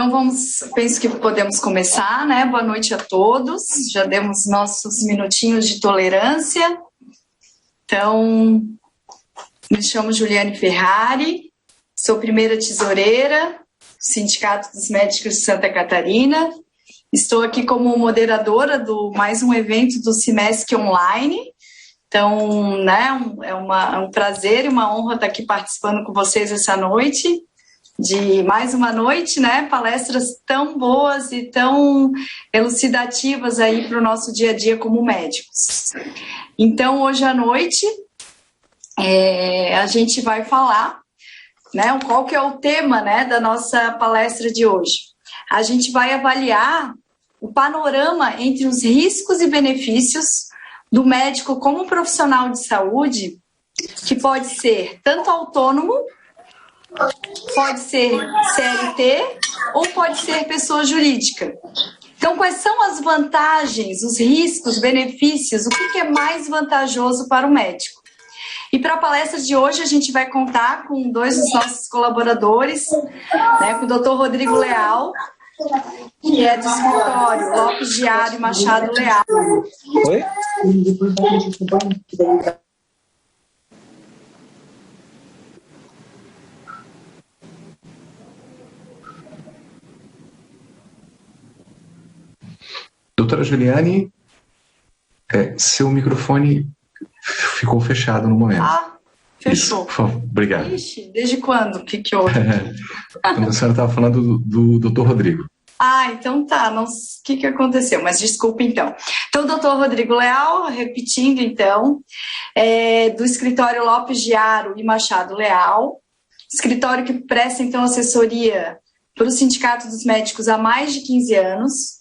Então penso que podemos começar, né? Boa noite a todos. Já demos nossos minutinhos de tolerância. Então, me chamo Juliane Ferrari, sou primeira tesoureira do Sindicato dos Médicos de Santa Catarina. Estou aqui como moderadora do mais um evento do Cimesc Online. Então, né, é um prazer e uma honra estar aqui participando com vocês essa noite. De mais uma noite, né? Palestras tão boas e tão elucidativas aí para o nosso dia a dia como médicos. Então, hoje à noite, a gente vai falar, né? Qual que é o tema, né, da nossa palestra de hoje? A gente vai avaliar o panorama entre os riscos e benefícios do médico como profissional de saúde, que pode ser tanto autônomo, pode ser CLT ou pode ser pessoa jurídica. Então, quais são as vantagens, os riscos, benefícios, o que é mais vantajoso para o médico? E para a palestra de hoje, a gente vai contar com dois dos nossos colaboradores, né, com o Dr. Rodrigo Leal, que é do escritório Lopes Diário e Machado Leal. Oi? Doutora Juliane, seu microfone ficou fechado no momento. Ah, fechou. Isso, por favor. Obrigado. Ixi, desde quando? O que houve? Quando a senhora estava falando do Dr. Rodrigo. Ah, então tá, não sei o que aconteceu, mas desculpa então. Então, o doutor Rodrigo Leal, repetindo então, do escritório Lopes Diário e Machado Leal, escritório que presta então assessoria para o Sindicato dos Médicos há mais de 15 anos,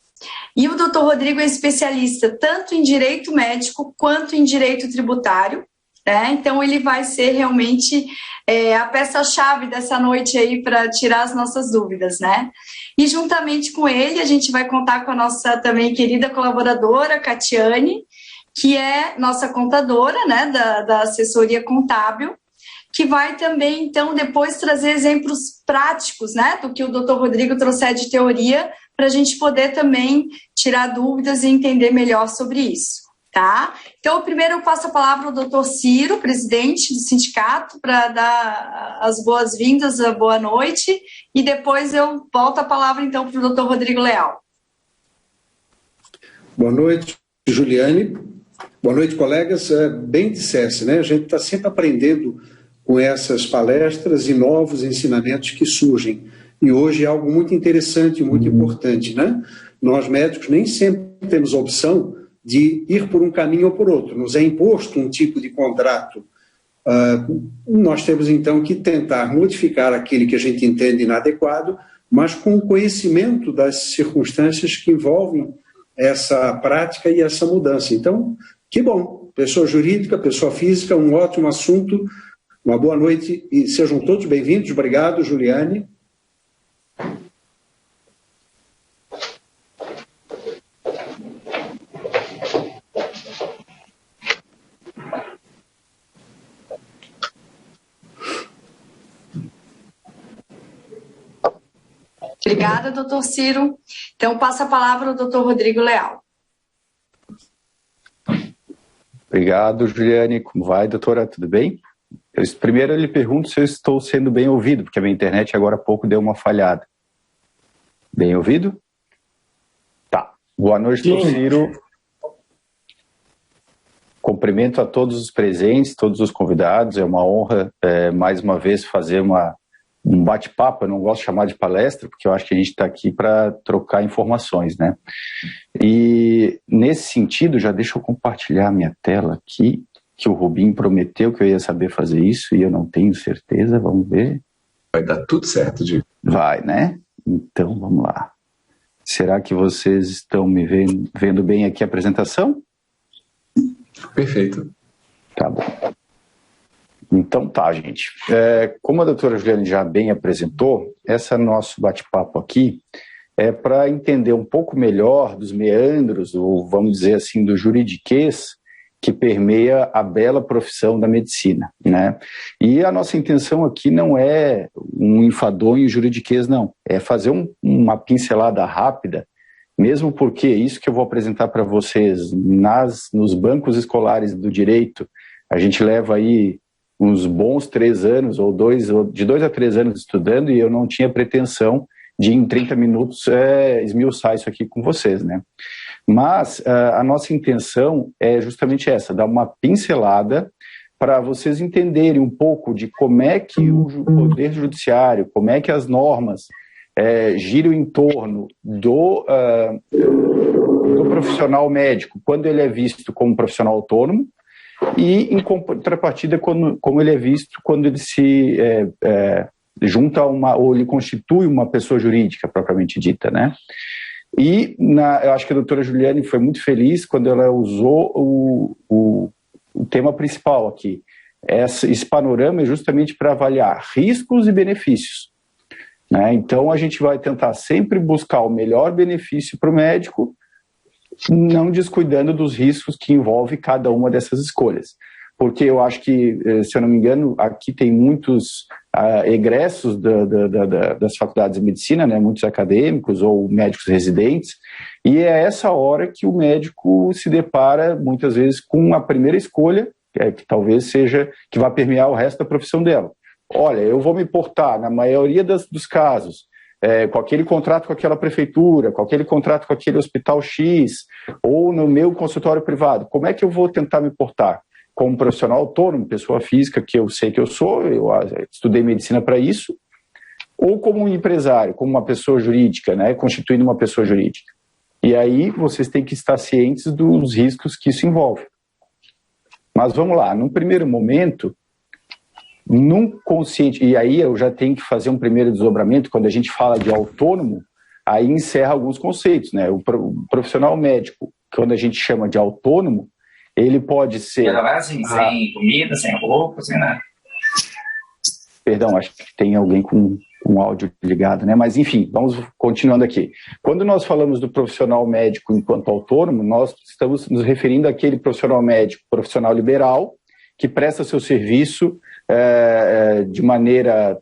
e o doutor Rodrigo é especialista tanto em direito médico quanto em direito tributário, né? Então ele vai ser realmente a peça-chave dessa noite aí para tirar as nossas dúvidas, né? E juntamente com ele a gente vai contar com a nossa também querida colaboradora, Catiane, que é nossa contadora, né, da assessoria contábil, que vai também, então, depois trazer exemplos práticos, né, do que o doutor Rodrigo trouxer de teoria, para a gente poder também tirar dúvidas e entender melhor sobre isso, tá? Então, primeiro eu passo a palavra ao doutor Ciro, presidente do sindicato, para dar as boas-vindas, a boa noite, e depois eu volto a palavra, então, para o doutor Rodrigo Leal. Boa noite, Juliane. Boa noite, colegas. Bem dissesse, né? A gente está sempre aprendendo com essas palestras e novos ensinamentos que surgem. E hoje é algo muito interessante, muito importante, né? Nós médicos nem sempre temos a opção de ir por um caminho ou por outro. Nos é imposto um tipo de contrato. Nós temos então que tentar modificar aquele que a gente entende inadequado, mas com o conhecimento das circunstâncias que envolvem essa prática e essa mudança. Então, que bom. Pessoa jurídica, pessoa física, um ótimo assunto. Uma boa noite e sejam todos bem-vindos. Obrigado, Juliane. Obrigada, doutor Ciro. Então, passa a palavra ao doutor Rodrigo Leal. Obrigado, Juliane. Como vai, doutora? Tudo bem? Primeiro, eu lhe pergunto se eu estou sendo bem ouvido, porque a minha internet agora há pouco deu uma falhada. Bem ouvido? Tá. Boa noite, doutor Ciro. Cumprimento a todos os presentes, todos os convidados. É uma honra, mais uma vez, fazer um bate-papo. Eu não gosto de chamar de palestra, porque eu acho que a gente está aqui para trocar informações, né? E, nesse sentido, já deixa eu compartilhar a minha tela aqui, que o Rubinho prometeu que eu ia saber fazer isso e eu não tenho certeza. Vamos ver. Vai dar tudo certo, Diego. Vai, né? Então, vamos lá. Será que vocês estão me vendo bem aqui a apresentação? Perfeito. Tá bom. Então tá, gente. Como a doutora Juliane já bem apresentou, esse nosso bate-papo aqui é para entender um pouco melhor dos meandros, ou vamos dizer assim, do juridiquês, que permeia a bela profissão da medicina, né? E a nossa intenção aqui não é um enfadonho juridiquês, não. É fazer uma pincelada rápida, mesmo porque isso que eu vou apresentar para vocês nos bancos escolares do direito, a gente leva aí uns bons 3 anos, de 2 a 3 anos estudando, e eu não tinha pretensão de em 30 minutos esmiuçar isso aqui com vocês, né? Mas a nossa intenção é justamente essa, dar uma pincelada para vocês entenderem um pouco de como é que o Poder Judiciário, como é que as normas giram em torno do profissional médico, quando ele é visto como profissional autônomo, e em contrapartida como ele é visto quando ele se junta ou ele constitui uma pessoa jurídica propriamente dita, né? E eu acho que a doutora Juliane foi muito feliz quando ela usou o tema principal aqui. Esse panorama é justamente para avaliar riscos e benefícios, né? Então a gente vai tentar sempre buscar o melhor benefício para o médico, não descuidando dos riscos que envolve cada uma dessas escolhas. Porque eu acho que, se eu não me engano, aqui tem muitos egressos das faculdades de medicina, né, muitos acadêmicos ou médicos residentes, e é essa hora que o médico se depara, muitas vezes, com a primeira escolha, que talvez seja que vai permear o resto da profissão dela. Olha, eu vou me portar, na maioria dos casos, com aquele contrato com aquela prefeitura, com aquele contrato com aquele hospital X, ou no meu consultório privado, como é que eu vou tentar me portar? Como profissional autônomo, pessoa física, que eu sei que eu sou, eu estudei medicina para isso, ou como um empresário, como uma pessoa jurídica, né, constituindo uma pessoa jurídica. E aí vocês têm que estar cientes dos riscos que isso envolve. Mas vamos lá, num primeiro momento, num consciente, e aí eu já tenho que fazer um primeiro desdobramento, quando a gente fala de autônomo, aí encerra alguns conceitos, né? O profissional médico, quando a gente chama de autônomo, ele pode ser... Assim, sem comida, sem roupa, sem nada. Perdão, acho que tem alguém com áudio ligado, né? Mas enfim, vamos continuando aqui. Quando nós falamos do profissional médico enquanto autônomo, nós estamos nos referindo àquele profissional médico, profissional liberal, que presta seu serviço de maneira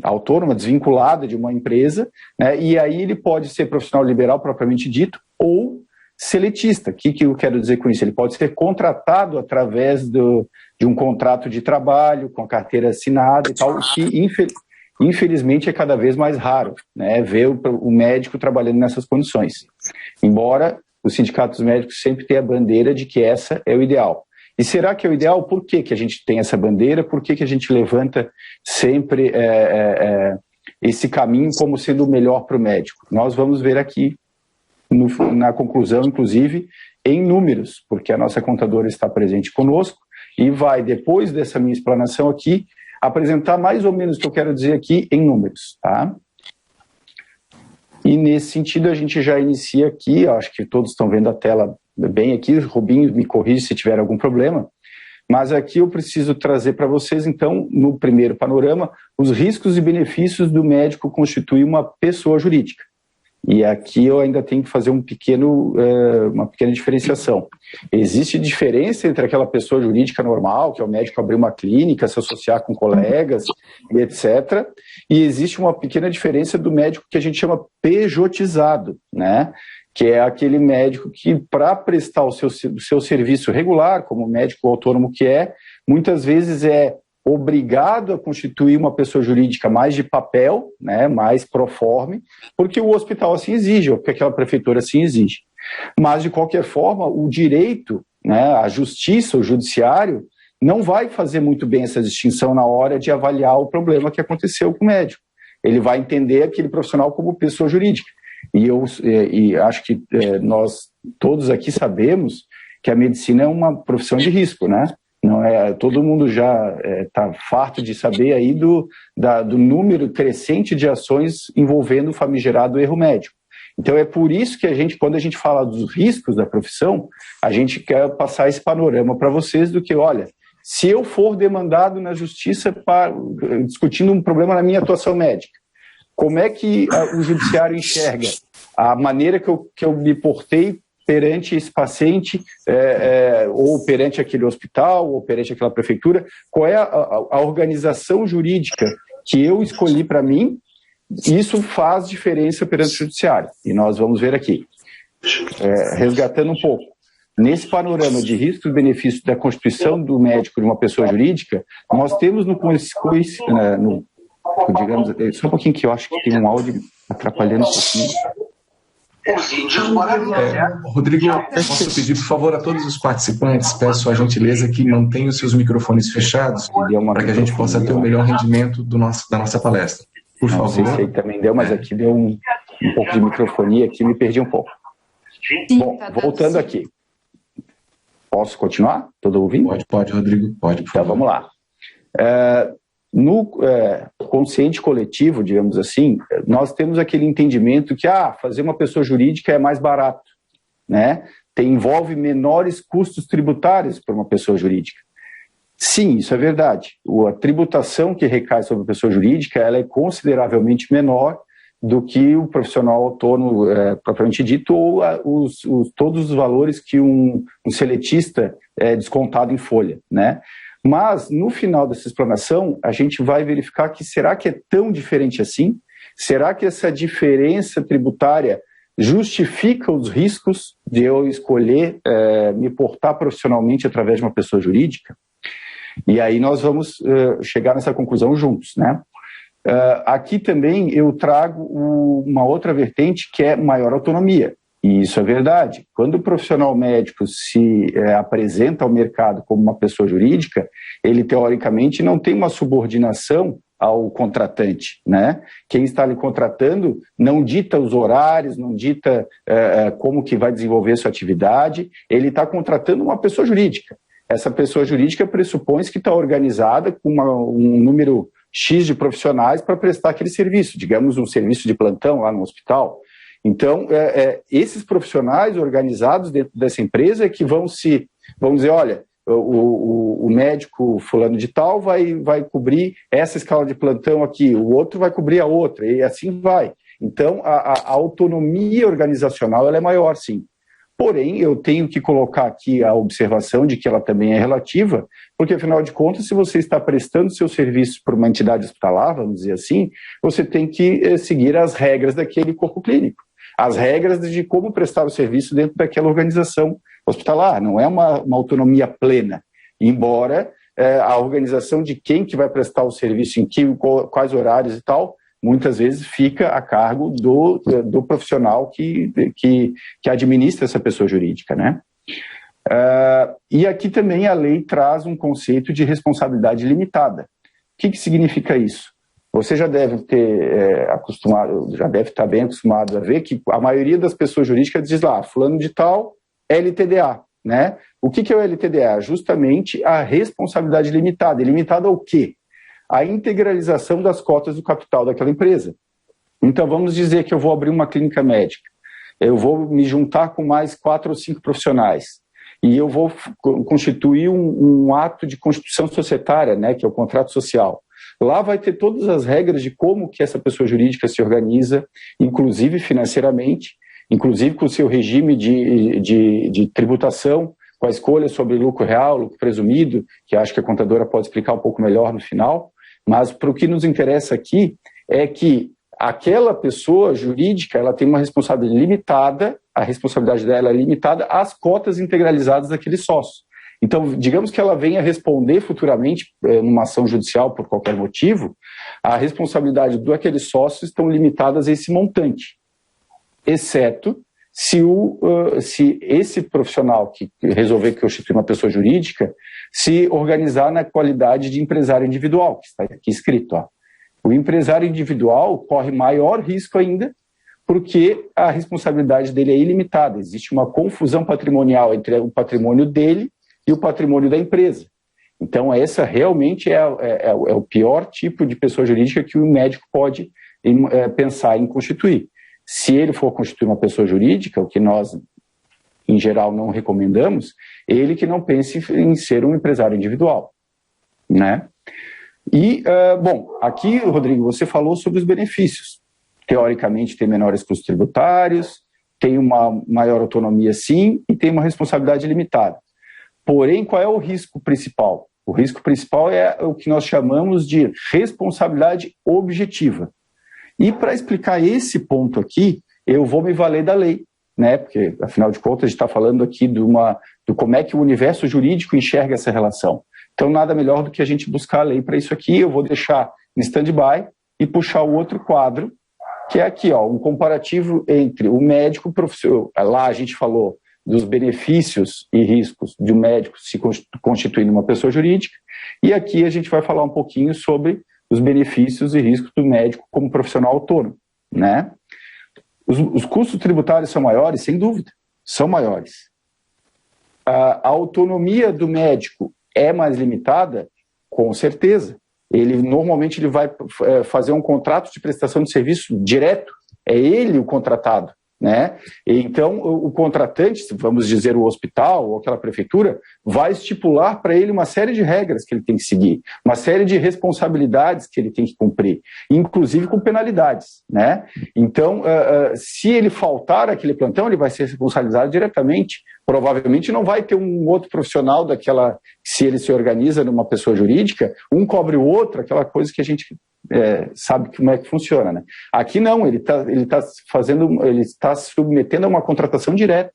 autônoma, desvinculada de uma empresa, né? E aí ele pode ser profissional liberal propriamente dito, ou seletista. O que eu quero dizer com isso? Ele pode ser contratado através de um contrato de trabalho, com a carteira assinada e tal, que infelizmente é cada vez mais raro, né, ver o médico trabalhando nessas condições. Embora os sindicatos médicos sempre tenham a bandeira de que essa é o ideal. E será que é o ideal? Por que a gente tem essa bandeira? Por que a gente levanta sempre esse caminho como sendo o melhor para o médico? Nós vamos ver aqui na conclusão, inclusive, em números, porque a nossa contadora está presente conosco e vai, depois dessa minha explanação aqui, apresentar mais ou menos o que eu quero dizer aqui em números, tá? E nesse sentido a gente já inicia aqui, acho que todos estão vendo a tela bem aqui, Rubinho me corrige se tiver algum problema, mas aqui eu preciso trazer para vocês, então, no primeiro panorama, os riscos e benefícios do médico constituir uma pessoa jurídica. E aqui eu ainda tenho que fazer uma pequena diferenciação. Existe diferença entre aquela pessoa jurídica normal, que é o médico abrir uma clínica, se associar com colegas, etc. E existe uma pequena diferença do médico que a gente chama pejotizado, né? Que é aquele médico que, para prestar o seu serviço regular, como médico autônomo que é, muitas vezes é obrigado a constituir uma pessoa jurídica mais de papel, né, mais proforme, porque o hospital assim exige, ou porque aquela prefeitura assim exige. Mas, de qualquer forma, o direito, né, a justiça, o judiciário, não vai fazer muito bem essa distinção na hora de avaliar o problema que aconteceu com o médico. Ele vai entender aquele profissional como pessoa jurídica. E acho que nós todos aqui sabemos que a medicina é uma profissão de risco, né? Não é, todo mundo já está farto de saber aí do número crescente de ações envolvendo o famigerado erro médico. Então é por isso que quando a gente fala dos riscos da profissão, a gente quer passar esse panorama para vocês do que, olha, se eu for demandado na justiça discutindo um problema na minha atuação médica, como é que o judiciário enxerga a maneira que eu me portei perante esse paciente, ou perante aquele hospital, ou perante aquela prefeitura? Qual é a organização jurídica que eu escolhi para mim? Isso faz diferença perante o judiciário. E nós vamos ver aqui, resgatando um pouco. Nesse panorama de riscos e benefícios da constituição do médico de uma pessoa jurídica, nós temos digamos, só um pouquinho que eu acho que tem um áudio atrapalhando um pouquinho. Rodrigo, posso pedir, por favor, a todos os participantes, peço a gentileza que mantenham os seus microfones fechados para que a gente possa ter o melhor rendimento da nossa palestra. Por favor. Não sei se aí também deu, mas aqui deu um pouco de microfonia, aqui me perdi um pouco. Bom, voltando aqui. Posso continuar? Todo ouvindo? Pode, Rodrigo, pode. Então, vamos lá. No consciente coletivo, digamos assim, nós temos aquele entendimento que fazer uma pessoa jurídica é mais barato, né? Envolve menores custos tributários para uma pessoa jurídica. Sim, isso é verdade. A tributação que recai sobre a pessoa jurídica ela é consideravelmente menor do que o profissional autônomo propriamente dito, ou todos os valores que um seletista é descontado em folha, né? Mas, no final dessa explanação, a gente vai verificar que será que é tão diferente assim? Será que essa diferença tributária justifica os riscos de eu escolher me portar profissionalmente através de uma pessoa jurídica? E aí nós vamos chegar nessa conclusão juntos, né? Aqui também eu trago uma outra vertente que é maior autonomia. E isso é verdade. Quando o profissional médico se apresenta ao mercado como uma pessoa jurídica, ele teoricamente não tem uma subordinação ao contratante, né? Quem está lhe contratando não dita os horários, não dita como que vai desenvolver sua atividade, ele está contratando uma pessoa jurídica. Essa pessoa jurídica pressupõe que está organizada com um número X de profissionais para prestar aquele serviço, digamos um serviço de plantão lá no hospital. Então, esses profissionais organizados dentro dessa empresa é que vão dizer, olha, o médico fulano de tal vai cobrir essa escala de plantão aqui, o outro vai cobrir a outra, e assim vai. Então, a autonomia organizacional ela é maior, sim. Porém, eu tenho que colocar aqui a observação de que ela também é relativa, porque, afinal de contas, se você está prestando seu serviço por uma entidade hospitalar, vamos dizer assim, você tem que seguir as regras daquele corpo clínico. As regras de como prestar o serviço dentro daquela organização hospitalar. Não é uma autonomia plena, embora a organização de quem que vai prestar o serviço, quais horários e tal, muitas vezes fica a cargo do profissional que administra essa pessoa jurídica, né? E aqui também a lei traz um conceito de responsabilidade limitada. O que significa isso? Você já deve estar bem acostumado a ver que a maioria das pessoas jurídicas diz lá, fulano de tal, LTDA, né? O que é o LTDA? Justamente a responsabilidade limitada. E limitada ao quê? A integralização das cotas do capital daquela empresa. Então, vamos dizer que eu vou abrir uma clínica médica, eu vou me juntar com mais 4 ou 5 profissionais, e eu vou constituir um ato de constituição societária, né, que é o contrato social. Lá vai ter todas as regras de como que essa pessoa jurídica se organiza, inclusive financeiramente, inclusive com o seu regime de tributação, com a escolha sobre lucro real, lucro presumido, que acho que a contadora pode explicar um pouco melhor no final. Mas para o que nos interessa aqui é que aquela pessoa jurídica ela tem uma responsabilidade limitada, a responsabilidade dela é limitada às cotas integralizadas daquele sócio. Então, digamos que ela venha responder futuramente numa ação judicial por qualquer motivo, a responsabilidade daqueles sócios estão limitadas a esse montante, exceto se esse profissional que resolver constituir uma pessoa jurídica se organizar na qualidade de empresário individual, que está aqui escrito. O empresário individual corre maior risco ainda, porque a responsabilidade dele é ilimitada. Existe uma confusão patrimonial entre o patrimônio dele e o patrimônio da empresa. Então, essa realmente é o pior tipo de pessoa jurídica que o médico pode pensar em constituir. Se ele for constituir uma pessoa jurídica, o que nós, em geral, não recomendamos, ele que não pense em ser um empresário individual, né? E, bom, aqui, Rodrigo, você falou sobre os benefícios. Teoricamente, tem menores custos tributários, tem uma maior autonomia, sim, e tem uma responsabilidade limitada. Porém, qual é o risco principal? O risco principal é o que nós chamamos de responsabilidade objetiva. E para explicar esse ponto aqui, eu vou me valer da lei, né? Porque, afinal de contas, a gente está falando aqui do como é que o universo jurídico enxerga essa relação. Então, nada melhor do que a gente buscar a lei para isso aqui. Eu vou deixar em stand-by e puxar o outro quadro, que é aqui, ó, um comparativo entre o médico profissional. Lá a gente falou dos benefícios e riscos de um médico se constituindo uma pessoa jurídica, e aqui a gente vai falar um pouquinho sobre os benefícios e riscos do médico como profissional autônomo, né? Os custos tributários são maiores? Sem dúvida, são maiores. A autonomia do médico é mais limitada? Com certeza. Normalmente ele vai fazer um contrato de prestação de serviço direto, é ele o contratado, né? Então, o contratante, vamos dizer o hospital ou aquela prefeitura, vai estipular para ele uma série de regras que ele tem que seguir, uma série de responsabilidades que ele tem que cumprir, inclusive com penalidades, né? Então, se ele faltar aquele plantão, ele vai ser responsabilizado diretamente. Provavelmente não vai ter um outro profissional daquela, se ele se organiza numa pessoa jurídica, um cobre o outro, aquela coisa que a gente sabe como é que funciona, né? Aqui não, ele está se submetendo a uma contratação direta,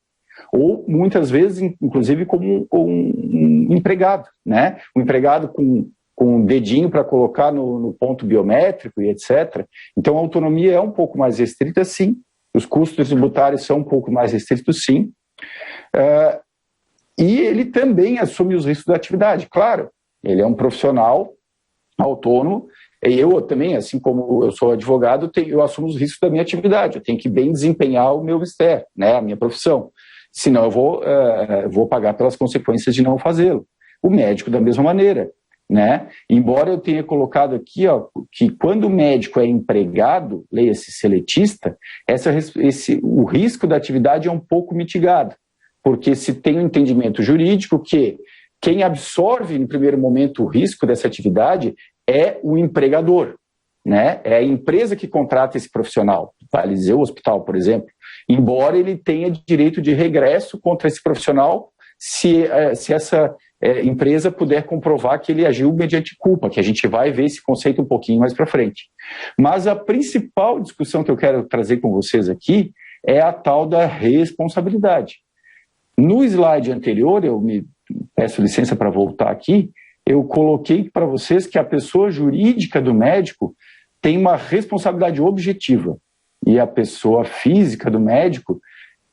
ou muitas vezes, inclusive, como um empregado, né? Um empregado com um dedinho para colocar no ponto biométrico e etc. Então a autonomia é um pouco mais restrita, sim. Os custos tributários são um pouco mais restritos, sim. E ele também assume os riscos da atividade, claro. Ele é um profissional autônomo, e eu também, assim como eu sou advogado, eu assumo os riscos da minha atividade, eu tenho que bem desempenhar o meu mistério, né, a minha profissão, senão eu vou pagar pelas consequências de não fazê-lo. O médico da mesma maneira, né? Embora eu tenha colocado aqui, ó, que quando o médico é empregado, leia-se seletista, o risco da atividade é um pouco mitigado, porque se tem um entendimento jurídico que quem absorve no primeiro momento o risco dessa atividade é o empregador, né? É a empresa que contrata esse profissional, vale dizer o hospital, por exemplo, embora ele tenha direito de regresso contra esse profissional se essa empresa puder comprovar que ele agiu mediante culpa, que a gente vai ver esse conceito um pouquinho mais para frente. Mas a principal discussão que eu quero trazer com vocês aqui é a tal da responsabilidade. No slide anterior, eu me peço licença para voltar aqui, eu coloquei para vocês que a pessoa jurídica do médico tem uma responsabilidade objetiva e a pessoa física do médico,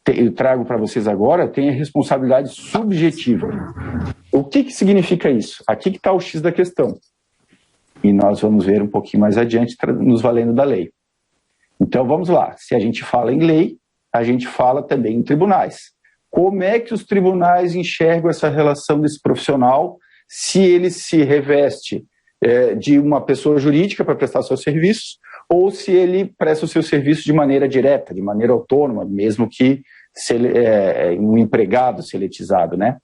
eu trago para vocês agora, tem a responsabilidade subjetiva. O que significa isso? Aqui que está o X da questão. E nós vamos ver um pouquinho mais adiante, nos valendo da lei. Então vamos lá, se a gente fala em lei, a gente fala também em tribunais. Como é que os tribunais enxergam essa relação desse profissional se ele se reveste de uma pessoa jurídica para prestar seus serviços ou se ele presta o seu serviço de maneira direta, de maneira autônoma, mesmo que um empregado seletizado, né?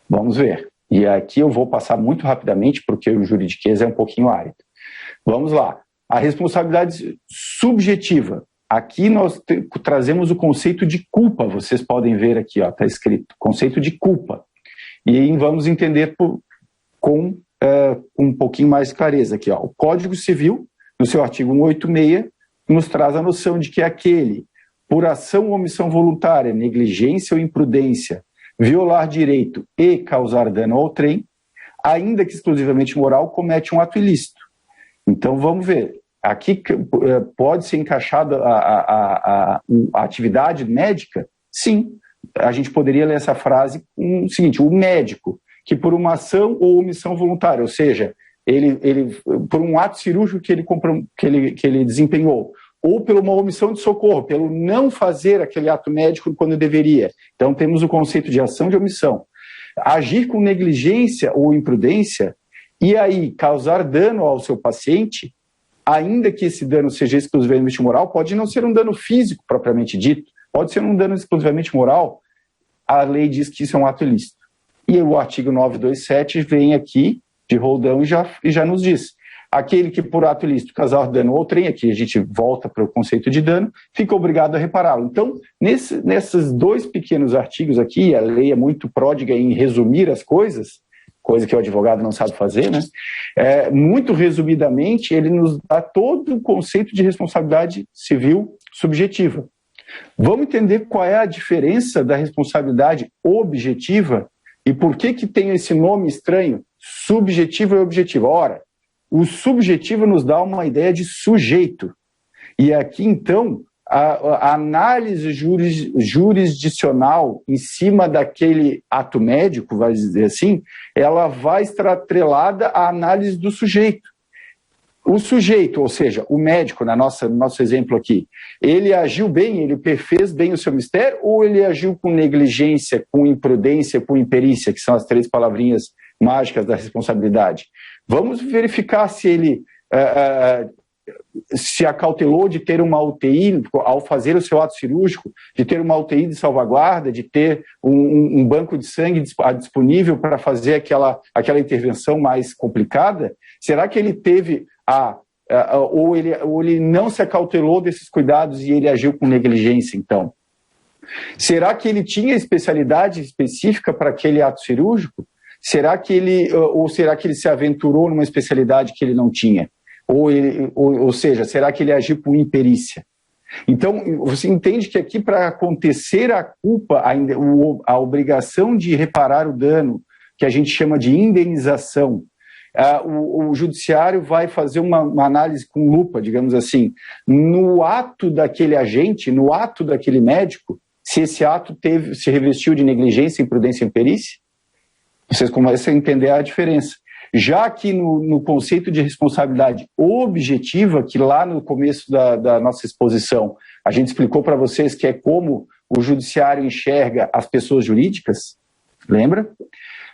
Vamos ver. E aqui eu vou passar muito rapidamente porque o juridiquês é um pouquinho árido. Vamos lá. A responsabilidade subjetiva. Aqui nós trazemos o conceito de culpa, vocês podem ver aqui, está escrito, conceito de culpa. E vamos entender com um pouquinho mais clareza aqui. O Código Civil, no seu artigo 186, nos traz a noção de que aquele, por ação ou omissão voluntária, negligência ou imprudência, violar direito e causar dano ao trem, ainda que exclusivamente moral, comete um ato ilícito. Então vamos ver. Aqui pode ser encaixada a atividade médica? Sim. A gente poderia ler essa frase com o seguinte: o médico que por uma ação ou omissão voluntária, ou seja, ele por um ato cirúrgico que ele desempenhou, ou por uma omissão de socorro, pelo não fazer aquele ato médico quando deveria. Então temos o conceito de ação de omissão. Agir com negligência ou imprudência e aí causar dano ao seu paciente, ainda que esse dano seja exclusivamente moral, pode não ser um dano físico propriamente dito, pode ser um dano exclusivamente moral, a lei diz que isso é um ato ilícito. E o artigo 927 vem aqui, de roldão, e já nos diz: Aquele que por ato ilícito causar dano ao trem, aqui a gente volta para o conceito de dano, fica obrigado a repará-lo. Então, nesses 2 pequenos artigos aqui, a lei é muito pródiga em resumir as coisas, coisa que o advogado não sabe fazer, né? Muito resumidamente, ele nos dá todo o conceito de responsabilidade civil subjetiva. Vamos entender qual é a diferença da responsabilidade objetiva e por que tem esse nome estranho, subjetiva e objetiva. Ora, o subjetivo nos dá uma ideia de sujeito. E aqui, então, a análise jurisdicional em cima daquele ato médico, vai dizer assim, ela vai estar atrelada à análise do sujeito. O sujeito, ou seja, o médico, no nosso exemplo aqui, ele agiu bem, ele fez bem o seu mistério, ou ele agiu com negligência, com imprudência, com imperícia, que são as 3 palavrinhas mágicas da responsabilidade? Vamos verificar se ele se acautelou de ter uma UTI ao fazer o seu ato cirúrgico, de ter uma UTI de salvaguarda, de ter um banco de sangue disponível para fazer aquela intervenção mais complicada. Será que ele teve ou ele não se acautelou desses cuidados e ele agiu com negligência, então? Será que ele tinha especialidade específica para aquele ato cirúrgico? Será que ele se aventurou numa especialidade que ele não tinha? Ou seja, será que ele agiu por imperícia? Então, você entende que aqui, para acontecer a culpa, a obrigação de reparar o dano, que a gente chama de indenização, o judiciário vai fazer uma análise com lupa, digamos assim, no ato daquele agente, no ato daquele médico, se esse ato se revestiu de negligência, imprudência e imperícia. Vocês começam a entender a diferença. Já que no conceito de responsabilidade objetiva, que lá no começo da nossa exposição a gente explicou para vocês que é como o judiciário enxerga as pessoas jurídicas, lembra?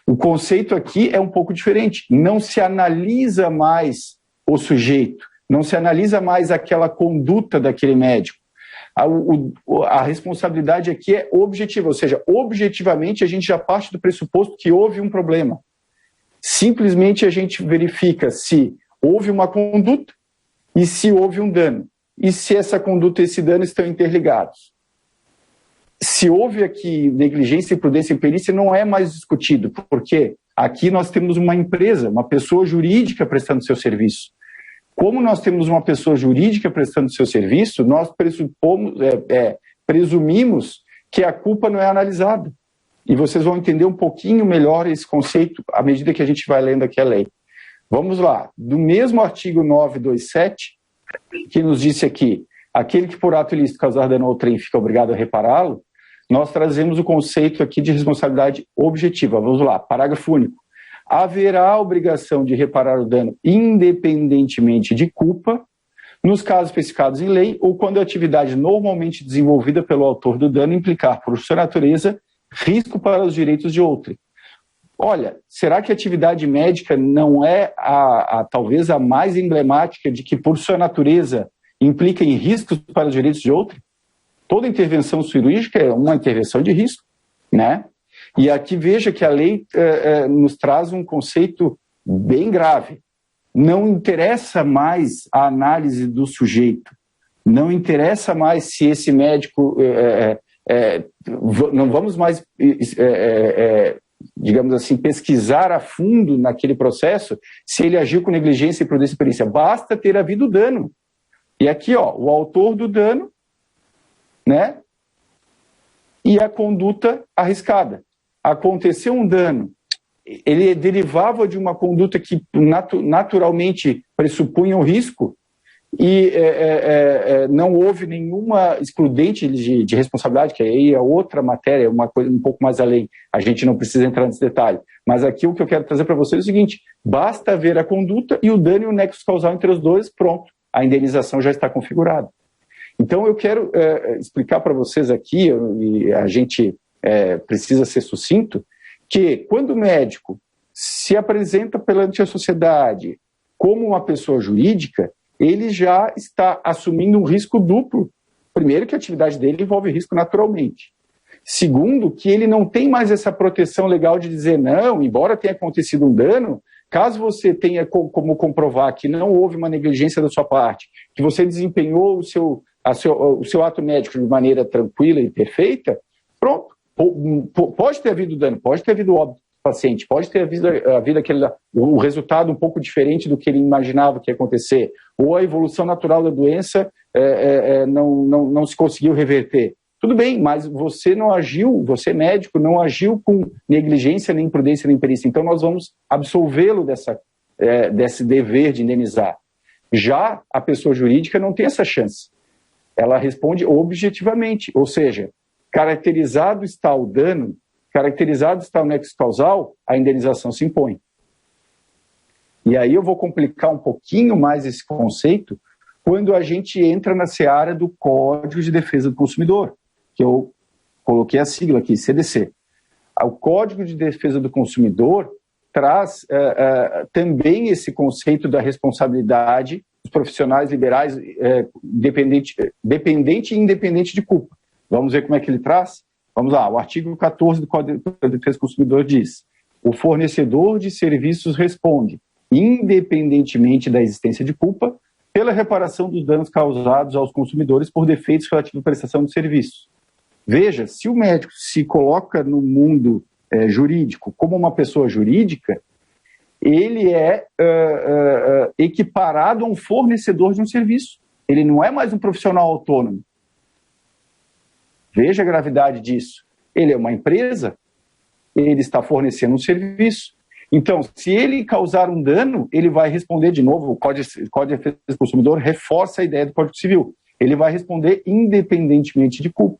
O conceito aqui é um pouco diferente. Não se analisa mais o sujeito, não se analisa mais aquela conduta daquele médico. A responsabilidade aqui é objetiva, ou seja, objetivamente a gente já parte do pressuposto que houve um problema. Simplesmente a gente verifica se houve uma conduta e se houve um dano. E se essa conduta e esse dano estão interligados. Se houve aqui negligência, imprudência e imperícia, não é mais discutido, porque aqui nós temos uma empresa, uma pessoa jurídica prestando seu serviço. Como nós temos uma pessoa jurídica prestando seu serviço, nós presumimos que a culpa não é analisada. E vocês vão entender um pouquinho melhor esse conceito à medida que a gente vai lendo aqui a lei. Vamos lá. Do mesmo artigo 927, que nos disse aqui, aquele que por ato ilícito causar dano ao trem fica obrigado a repará-lo, nós trazemos o conceito aqui de responsabilidade objetiva. Vamos lá. Parágrafo único. Haverá a obrigação de reparar o dano independentemente de culpa, nos casos especificados em lei, ou quando a atividade normalmente desenvolvida pelo autor do dano implicar, por sua natureza, risco para os direitos de outrem. Olha, será que a atividade médica não é talvez a mais emblemática de que, por sua natureza, implica em riscos para os direitos de outrem? Toda intervenção cirúrgica é uma intervenção de risco, né? E aqui veja que a lei nos traz um conceito bem grave. Não interessa mais a análise do sujeito, não interessa mais se esse médico... não vamos mais, digamos assim, pesquisar a fundo naquele processo se ele agiu com negligência, imprudência e perícia. Basta ter havido dano. E aqui, ó, o autor do dano, né? E a conduta arriscada. Aconteceu um dano, ele derivava de uma conduta que naturalmente pressupunha um risco e não houve nenhuma excludente de responsabilidade, que aí é outra matéria, uma coisa um pouco mais além, a gente não precisa entrar nesse detalhe. Mas aqui o que eu quero trazer para vocês é o seguinte, basta ver a conduta e o dano e o nexo causal entre os dois, pronto, a indenização já está configurada. Então eu quero explicar para vocês aqui, e a gente precisa ser sucinto, que quando o médico se apresenta perante a sociedade como uma pessoa jurídica, ele já está assumindo um risco duplo. Primeiro que a atividade dele envolve risco naturalmente. Segundo, que ele não tem mais essa proteção legal de dizer não, embora tenha acontecido um dano, caso você tenha como comprovar que não houve uma negligência da sua parte, que você desempenhou o seu ato médico de maneira tranquila e perfeita, pronto. Pode ter havido dano, pode ter havido óbito do paciente, pode ter havido o resultado um pouco diferente do que ele imaginava que ia acontecer, ou a evolução natural da doença não se conseguiu reverter. Tudo bem, mas você não agiu, você médico, não agiu com negligência, nem imprudência, nem perícia. Então nós vamos absolvê-lo desse dever de indenizar. Já a pessoa jurídica não tem essa chance. Ela responde objetivamente, ou seja, caracterizado está o dano, caracterizado está o nexo causal, a indenização se impõe. E aí eu vou complicar um pouquinho mais esse conceito quando a gente entra na seara do Código de Defesa do Consumidor, que eu coloquei a sigla aqui, CDC. O Código de Defesa do Consumidor traz também esse conceito da responsabilidade dos profissionais liberais dependente e independente de culpa. Vamos ver como é que ele traz? Vamos lá, o artigo 14 do Código de Defesa do Consumidor diz: o fornecedor de serviços responde, independentemente da existência de culpa, pela reparação dos danos causados aos consumidores por defeitos relativos à prestação de serviços. Veja, se o médico se coloca no mundo jurídico como uma pessoa jurídica, ele é equiparado a um fornecedor de um serviço. Ele não é mais um profissional autônomo. Veja a gravidade disso. Ele é uma empresa, ele está fornecendo um serviço. Então, se ele causar um dano, ele vai responder de novo. O Código de Defesa do Consumidor reforça a ideia do Código Civil. Ele vai responder independentemente de culpa.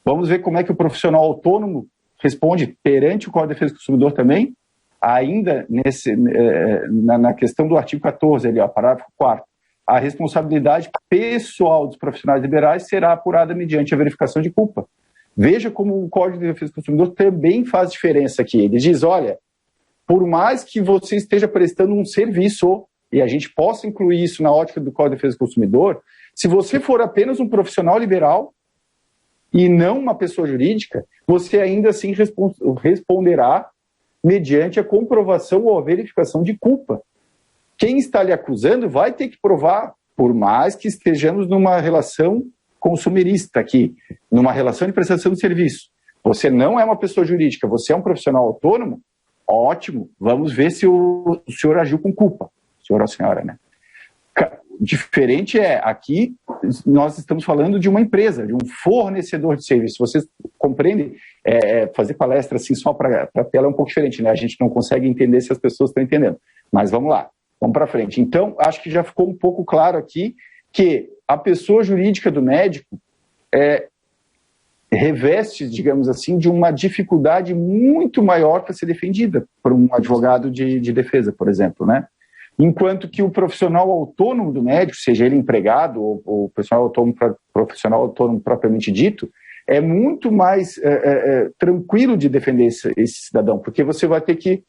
Vamos ver como é que o profissional autônomo responde perante o Código de Defesa do Consumidor também, ainda na questão do artigo 14, ali, ó, parágrafo 4º. A responsabilidade pessoal dos profissionais liberais será apurada mediante a verificação de culpa. Veja como o Código de Defesa do Consumidor também faz diferença aqui. Ele diz, olha, por mais que você esteja prestando um serviço, e a gente possa incluir isso na ótica do Código de Defesa do Consumidor, se você for apenas um profissional liberal e não uma pessoa jurídica, você ainda assim responderá mediante a comprovação ou a verificação de culpa. Quem está lhe acusando vai ter que provar, por mais que estejamos numa relação consumerista aqui, numa relação de prestação de serviço. Você não é uma pessoa jurídica, você é um profissional autônomo, ótimo, vamos ver se o senhor agiu com culpa, o senhor ou a senhora, né? Diferente aqui nós estamos falando de uma empresa, de um fornecedor de serviço. Vocês compreendem? Fazer palestra assim só para a tela é um pouco diferente, né? A gente não consegue entender se as pessoas estão entendendo. Mas vamos lá, vamos para frente. Então, acho que já ficou um pouco claro aqui que a pessoa jurídica do médico reveste, digamos assim, de uma dificuldade muito maior para ser defendida por um advogado de defesa, por exemplo, né? Enquanto que o profissional autônomo do médico, seja ele empregado ou profissional autônomo propriamente dito, é muito mais tranquilo de defender esse cidadão, porque você vai ter que,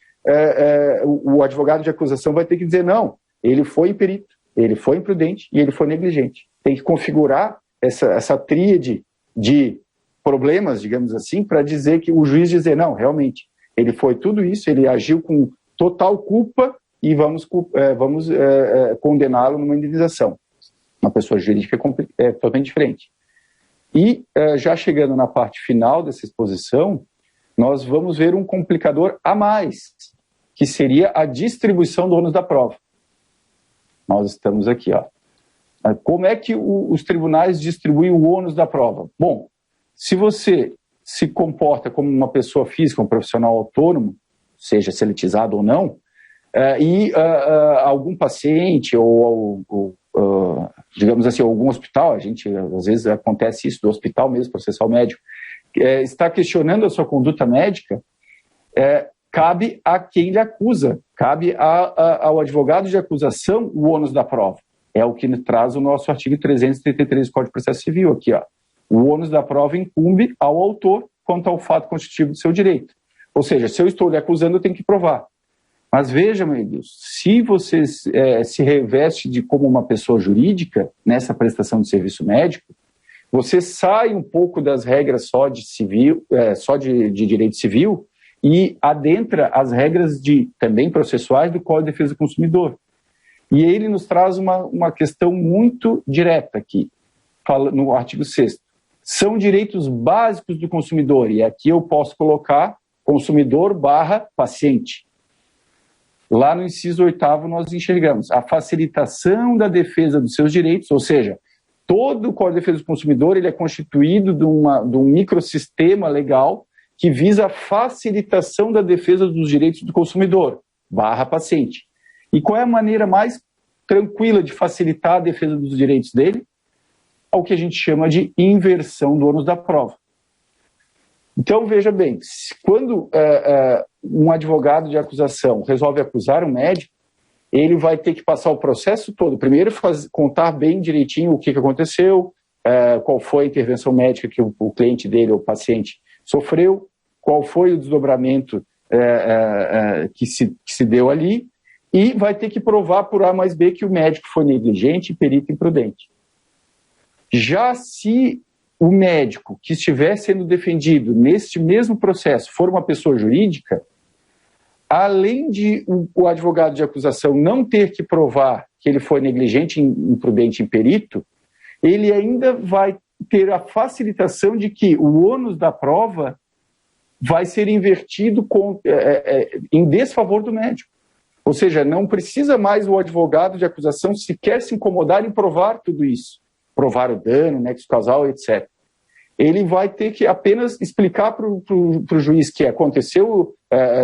o advogado de acusação vai ter que dizer, não, ele foi imperito, ele foi imprudente e ele foi negligente. Tem que configurar essa tríade de problemas, digamos assim, para dizer que o juiz dizer, não, realmente, ele foi tudo isso, ele agiu com total culpa e vamos condená-lo numa indenização. Uma pessoa jurídica é totalmente diferente. E, já chegando na parte final dessa exposição, nós vamos ver um complicador a mais, que seria a distribuição do ônus da prova. Nós estamos aqui, ó. Como é que os tribunais distribuem o ônus da prova? Bom, se você se comporta como uma pessoa física, um profissional autônomo, seja seletizado ou não, e algum paciente ou digamos assim, algum hospital, a gente, às vezes acontece isso do hospital mesmo, processar o médico, está questionando a sua conduta médica, cabe a quem lhe acusa, cabe ao advogado de acusação o ônus da prova. É o que traz o nosso artigo 333 do Código de Processo Civil aqui, ó. O ônus da prova incumbe ao autor quanto ao fato constitutivo do seu direito. Ou seja, se eu estou lhe acusando, eu tenho que provar. Mas veja, meu Deus, se você se reveste como uma pessoa jurídica nessa prestação de serviço médico, Você sai um pouco das regras só de civil, só de direito civil, e adentra as regras também processuais do Código de Defesa do Consumidor. E ele nos traz uma questão muito direta aqui, no artigo 6º. São direitos básicos do consumidor, e aqui eu posso colocar consumidor/paciente. Lá no inciso 8º nós enxergamos a facilitação da defesa dos seus direitos, ou seja, todo o Código de Defesa do Consumidor ele é constituído de um microsistema legal que visa a facilitação da defesa dos direitos do consumidor, /paciente. E qual é a maneira mais tranquila de facilitar a defesa dos direitos dele? Ao que a gente chama de inversão do ônus da prova. Então, veja bem, quando um advogado de acusação resolve acusar um médico, ele vai ter que passar o processo todo. Primeiro, contar bem direitinho o que aconteceu, qual foi a intervenção médica que o cliente dele, ou o paciente, sofreu, qual foi o desdobramento que se deu ali, e vai ter que provar por A mais B que o médico foi negligente e perito imprudente. Já se o médico que estiver sendo defendido neste mesmo processo for uma pessoa jurídica, além de o advogado de acusação não ter que provar que ele foi negligente, imprudente e perito, ele ainda vai ter a facilitação de que o ônus da prova vai ser invertido em desfavor do médico. Ou seja, não precisa mais o advogado de acusação sequer se incomodar em provar tudo isso. Provar o dano, nexo causal, etc. Ele vai ter que apenas explicar para o juiz que aconteceu,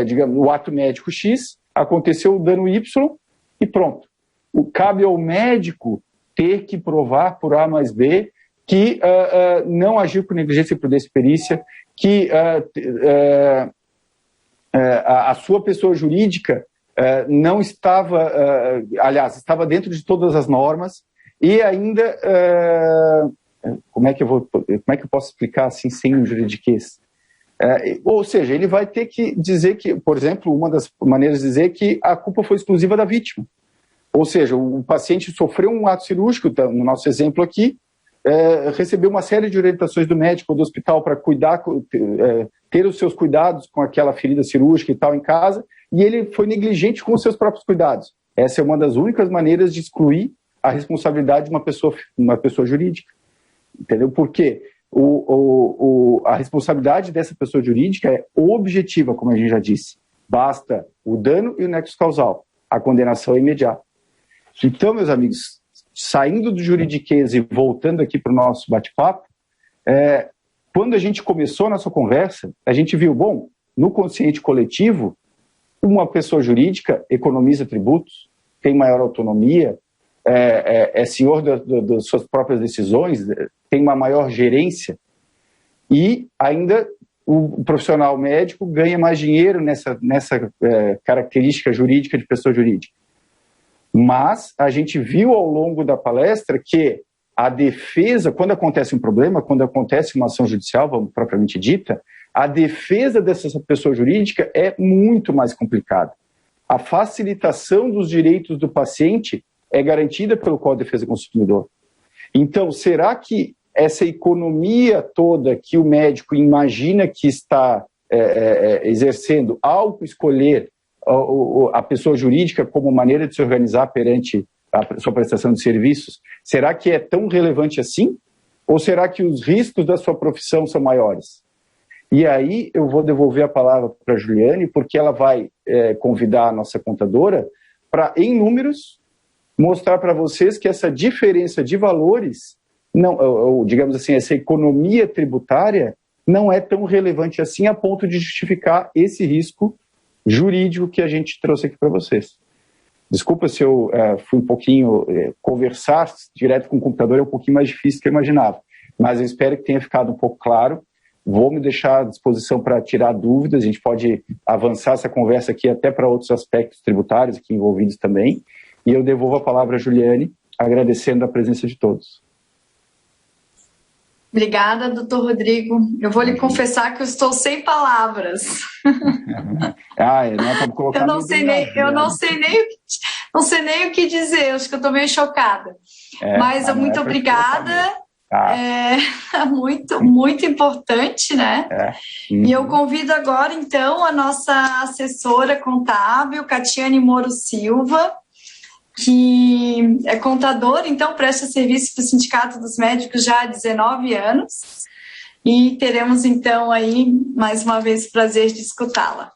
digamos, o ato médico X, aconteceu o dano Y e pronto. Cabe ao médico ter que provar por A mais B que não agiu com negligência, imprudência e perícia, que a sua pessoa jurídica não estava, aliás, estava dentro de todas as normas e ainda, como é que eu posso explicar assim sem um juridiquês? Ou seja, ele vai ter que dizer que, por exemplo, uma das maneiras de dizer que a culpa foi exclusiva da vítima. Ou seja, o paciente sofreu um ato cirúrgico, no nosso exemplo aqui, recebeu uma série de orientações do médico ou do hospital para cuidar, ter os seus cuidados com aquela ferida cirúrgica e tal em casa, e ele foi negligente com os seus próprios cuidados. Essa é uma das únicas maneiras de excluir a responsabilidade de uma pessoa jurídica. Entendeu? Porque a responsabilidade dessa pessoa jurídica é objetiva, como a gente já disse. Basta o dano e o nexo causal. A condenação é imediata. Então, meus amigos, saindo do juridiquês e voltando aqui para o nosso bate-papo, quando a gente começou a nossa conversa, a gente viu, bom, no consciente coletivo, uma pessoa jurídica economiza tributos, tem maior autonomia, é senhor das suas próprias decisões, tem uma maior gerência e ainda o profissional médico ganha mais dinheiro nessa característica jurídica de pessoa jurídica. Mas a gente viu ao longo da palestra que a defesa, quando acontece um problema, quando acontece uma ação judicial, vamos propriamente dita, a defesa dessa pessoa jurídica é muito mais complicada. A facilitação dos direitos do paciente é garantida pelo Código de Defesa do Consumidor. Então, será que essa economia toda que o médico imagina que está exercendo ao escolher a pessoa jurídica como maneira de se organizar perante a sua prestação de serviços, será que é tão relevante assim? Ou será que os riscos da sua profissão são maiores? E aí eu vou devolver a palavra para a Juliane, porque ela vai convidar a nossa contadora para, em números, mostrar para vocês que essa diferença de valores, ou, digamos assim, essa economia tributária não é tão relevante assim a ponto de justificar esse risco jurídico que a gente trouxe aqui para vocês. Desculpa se eu fui um pouquinho... conversar direto com o computador é um pouquinho mais difícil do que eu imaginava, mas eu espero que tenha ficado um pouco claro. Vou me deixar à disposição para tirar dúvidas, a gente pode avançar essa conversa aqui até para outros aspectos tributários aqui envolvidos também, e eu devolvo a palavra a Juliane, agradecendo a presença de todos. Obrigada, doutor Rodrigo. Eu vou lhe confessar que eu estou sem palavras. Eu não sei nem o que dizer, acho que eu estou meio chocada. Mas muito obrigada. É muito, muito importante, né? E eu convido agora, então, a nossa assessora contábil, Catiane Moro Silva, que é contadora, então presta serviço para o Sindicato dos Médicos já há 19 anos. E teremos, então, aí, mais uma vez, o prazer de escutá-la.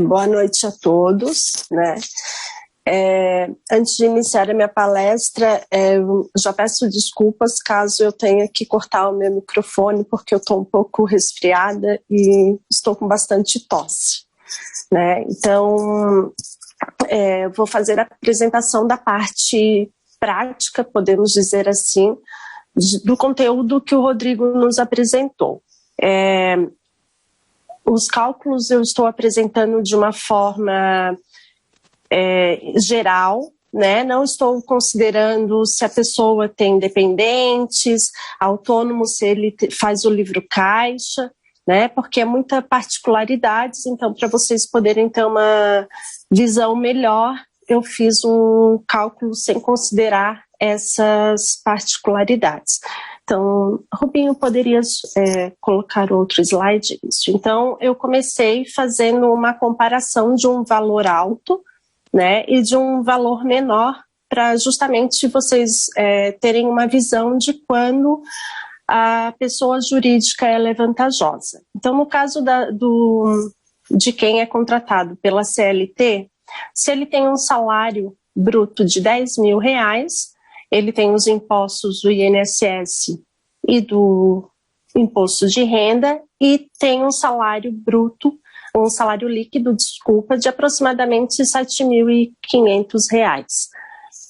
Boa noite a todos, né? Antes de iniciar a minha palestra, já peço desculpas caso eu tenha que cortar o meu microfone, porque eu estou um pouco resfriada e estou com bastante tosse, né? Então, vou fazer a apresentação da parte prática, podemos dizer assim, do conteúdo que o Rodrigo nos apresentou. Os cálculos eu estou apresentando de uma forma geral, né? Não estou considerando se a pessoa tem dependentes, autônomo, se ele faz o livro caixa, né? Porque é muita particularidades, então para vocês poderem ter uma visão melhor, eu fiz um cálculo sem considerar essas particularidades. Então, Rubinho, poderias colocar outro slide? Isso. Então, eu comecei fazendo uma comparação de um valor alto, né, e de um valor menor, para justamente vocês terem uma visão de quando a pessoa jurídica ela é vantajosa. Então, no caso de quem é contratado pela CLT, se ele tem um salário bruto de R$10.000, ele tem os impostos do INSS e do imposto de renda e tem um salário bruto, um salário líquido, desculpa, de aproximadamente R$7.500.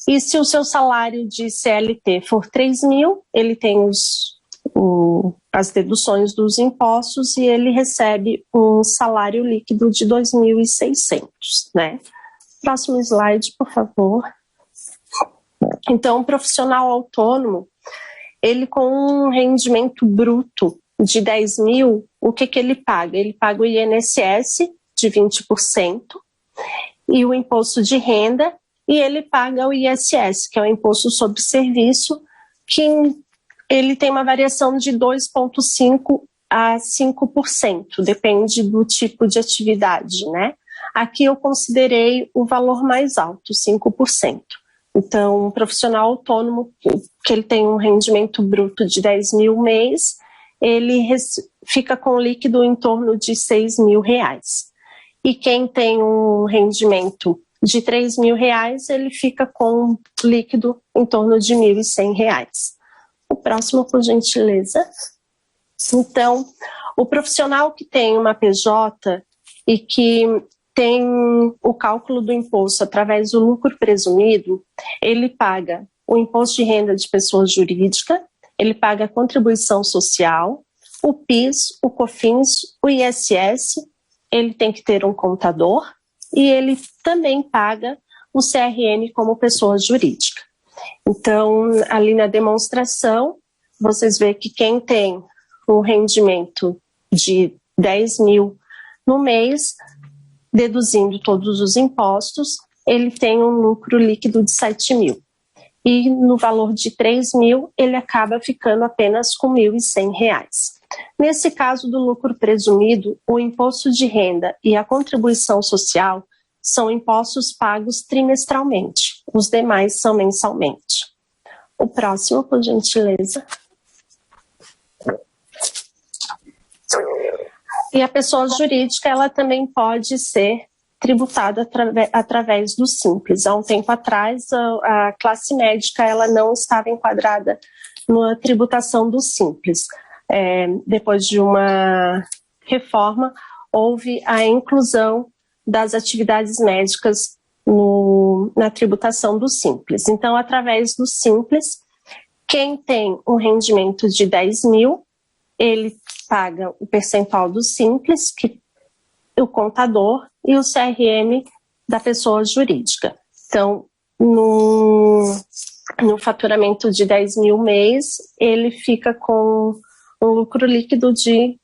E se o seu salário de CLT for 3.000, ele tem as deduções dos impostos e ele recebe um salário líquido de 2.600, né? Próximo slide, por favor. Então, um profissional autônomo, ele com um rendimento bruto de 10.000, o que ele paga? Ele paga o INSS de 20% e o imposto de renda, e ele paga o ISS, que é o imposto sobre serviço, que ele tem uma variação de 2,5% a 5%, depende do tipo de atividade, né? Aqui eu considerei o valor mais alto, 5%. Então, um profissional autônomo, que ele tem um rendimento bruto de 10.000 mês, ele fica com líquido em torno de R$6.000. E quem tem um rendimento de R$3.000, ele fica com líquido em torno de R$1.100. O próximo, por gentileza. Então, o profissional que tem uma PJ e que tem o cálculo do imposto através do lucro presumido, ele paga o imposto de renda de pessoa jurídica, ele paga a contribuição social, o PIS, o COFINS, o ISS, ele tem que ter um contador e ele também paga o CRM como pessoa jurídica. Então, ali na demonstração, vocês veem que quem tem um rendimento de 10.000 no mês, deduzindo todos os impostos, ele tem um lucro líquido de 7.000. E no valor de 3.000, ele acaba ficando apenas com R$1.100. Nesse caso do lucro presumido, o imposto de renda e a contribuição social são impostos pagos trimestralmente, os demais são mensalmente. O próximo, por gentileza. E a pessoa jurídica, ela também pode ser tributada através do Simples. Há um tempo atrás, a classe médica ela não estava enquadrada na tributação do Simples. Depois de uma reforma, houve a inclusão das atividades médicas na tributação do Simples. Então, através do Simples, quem tem um rendimento de 10.000, ele paga o percentual do Simples, que o contador, e o CRM da pessoa jurídica. Então, no faturamento de 10.000 mês, ele fica com um lucro líquido de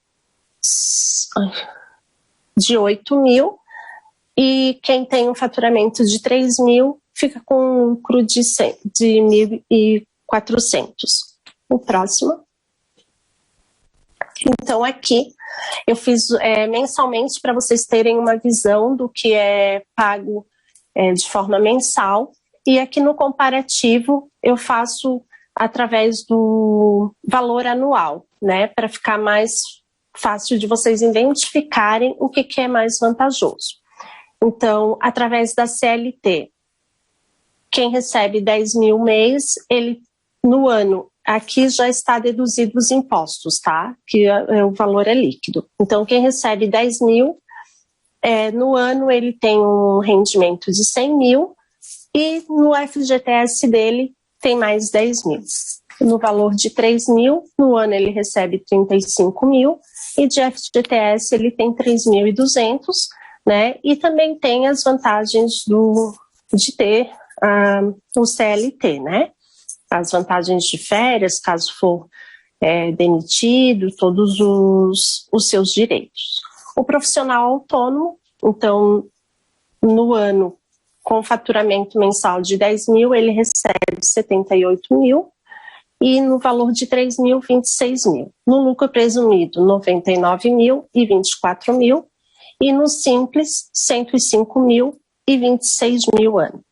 8.000, E quem tem um faturamento de 3 mil fica com um lucro de 1.400. O próximo. Então, aqui eu fiz mensalmente para vocês terem uma visão do que é pago de forma mensal. E aqui no comparativo eu faço através do valor anual, né? Para ficar mais fácil de vocês identificarem o que é mais vantajoso. Então, através da CLT, quem recebe 10 mil mês, ele no ano, aqui já está deduzido os impostos, tá? Que o valor é líquido. Então, quem recebe 10 mil, no ano ele tem um rendimento de 100 mil e no FGTS dele tem mais 10 mil. No valor de 3 mil, no ano ele recebe 35 mil e de FGTS ele tem 3.200, né? E também tem as vantagens de ter o CLT, né? As vantagens de férias, caso for demitido, todos os seus direitos. O profissional autônomo, então, no ano, com faturamento mensal de 10 mil, ele recebe 78 mil e no valor de 3 mil, 26 mil. No lucro presumido, 99 mil e 24 mil. E no simples, 105 mil e 26 mil ano.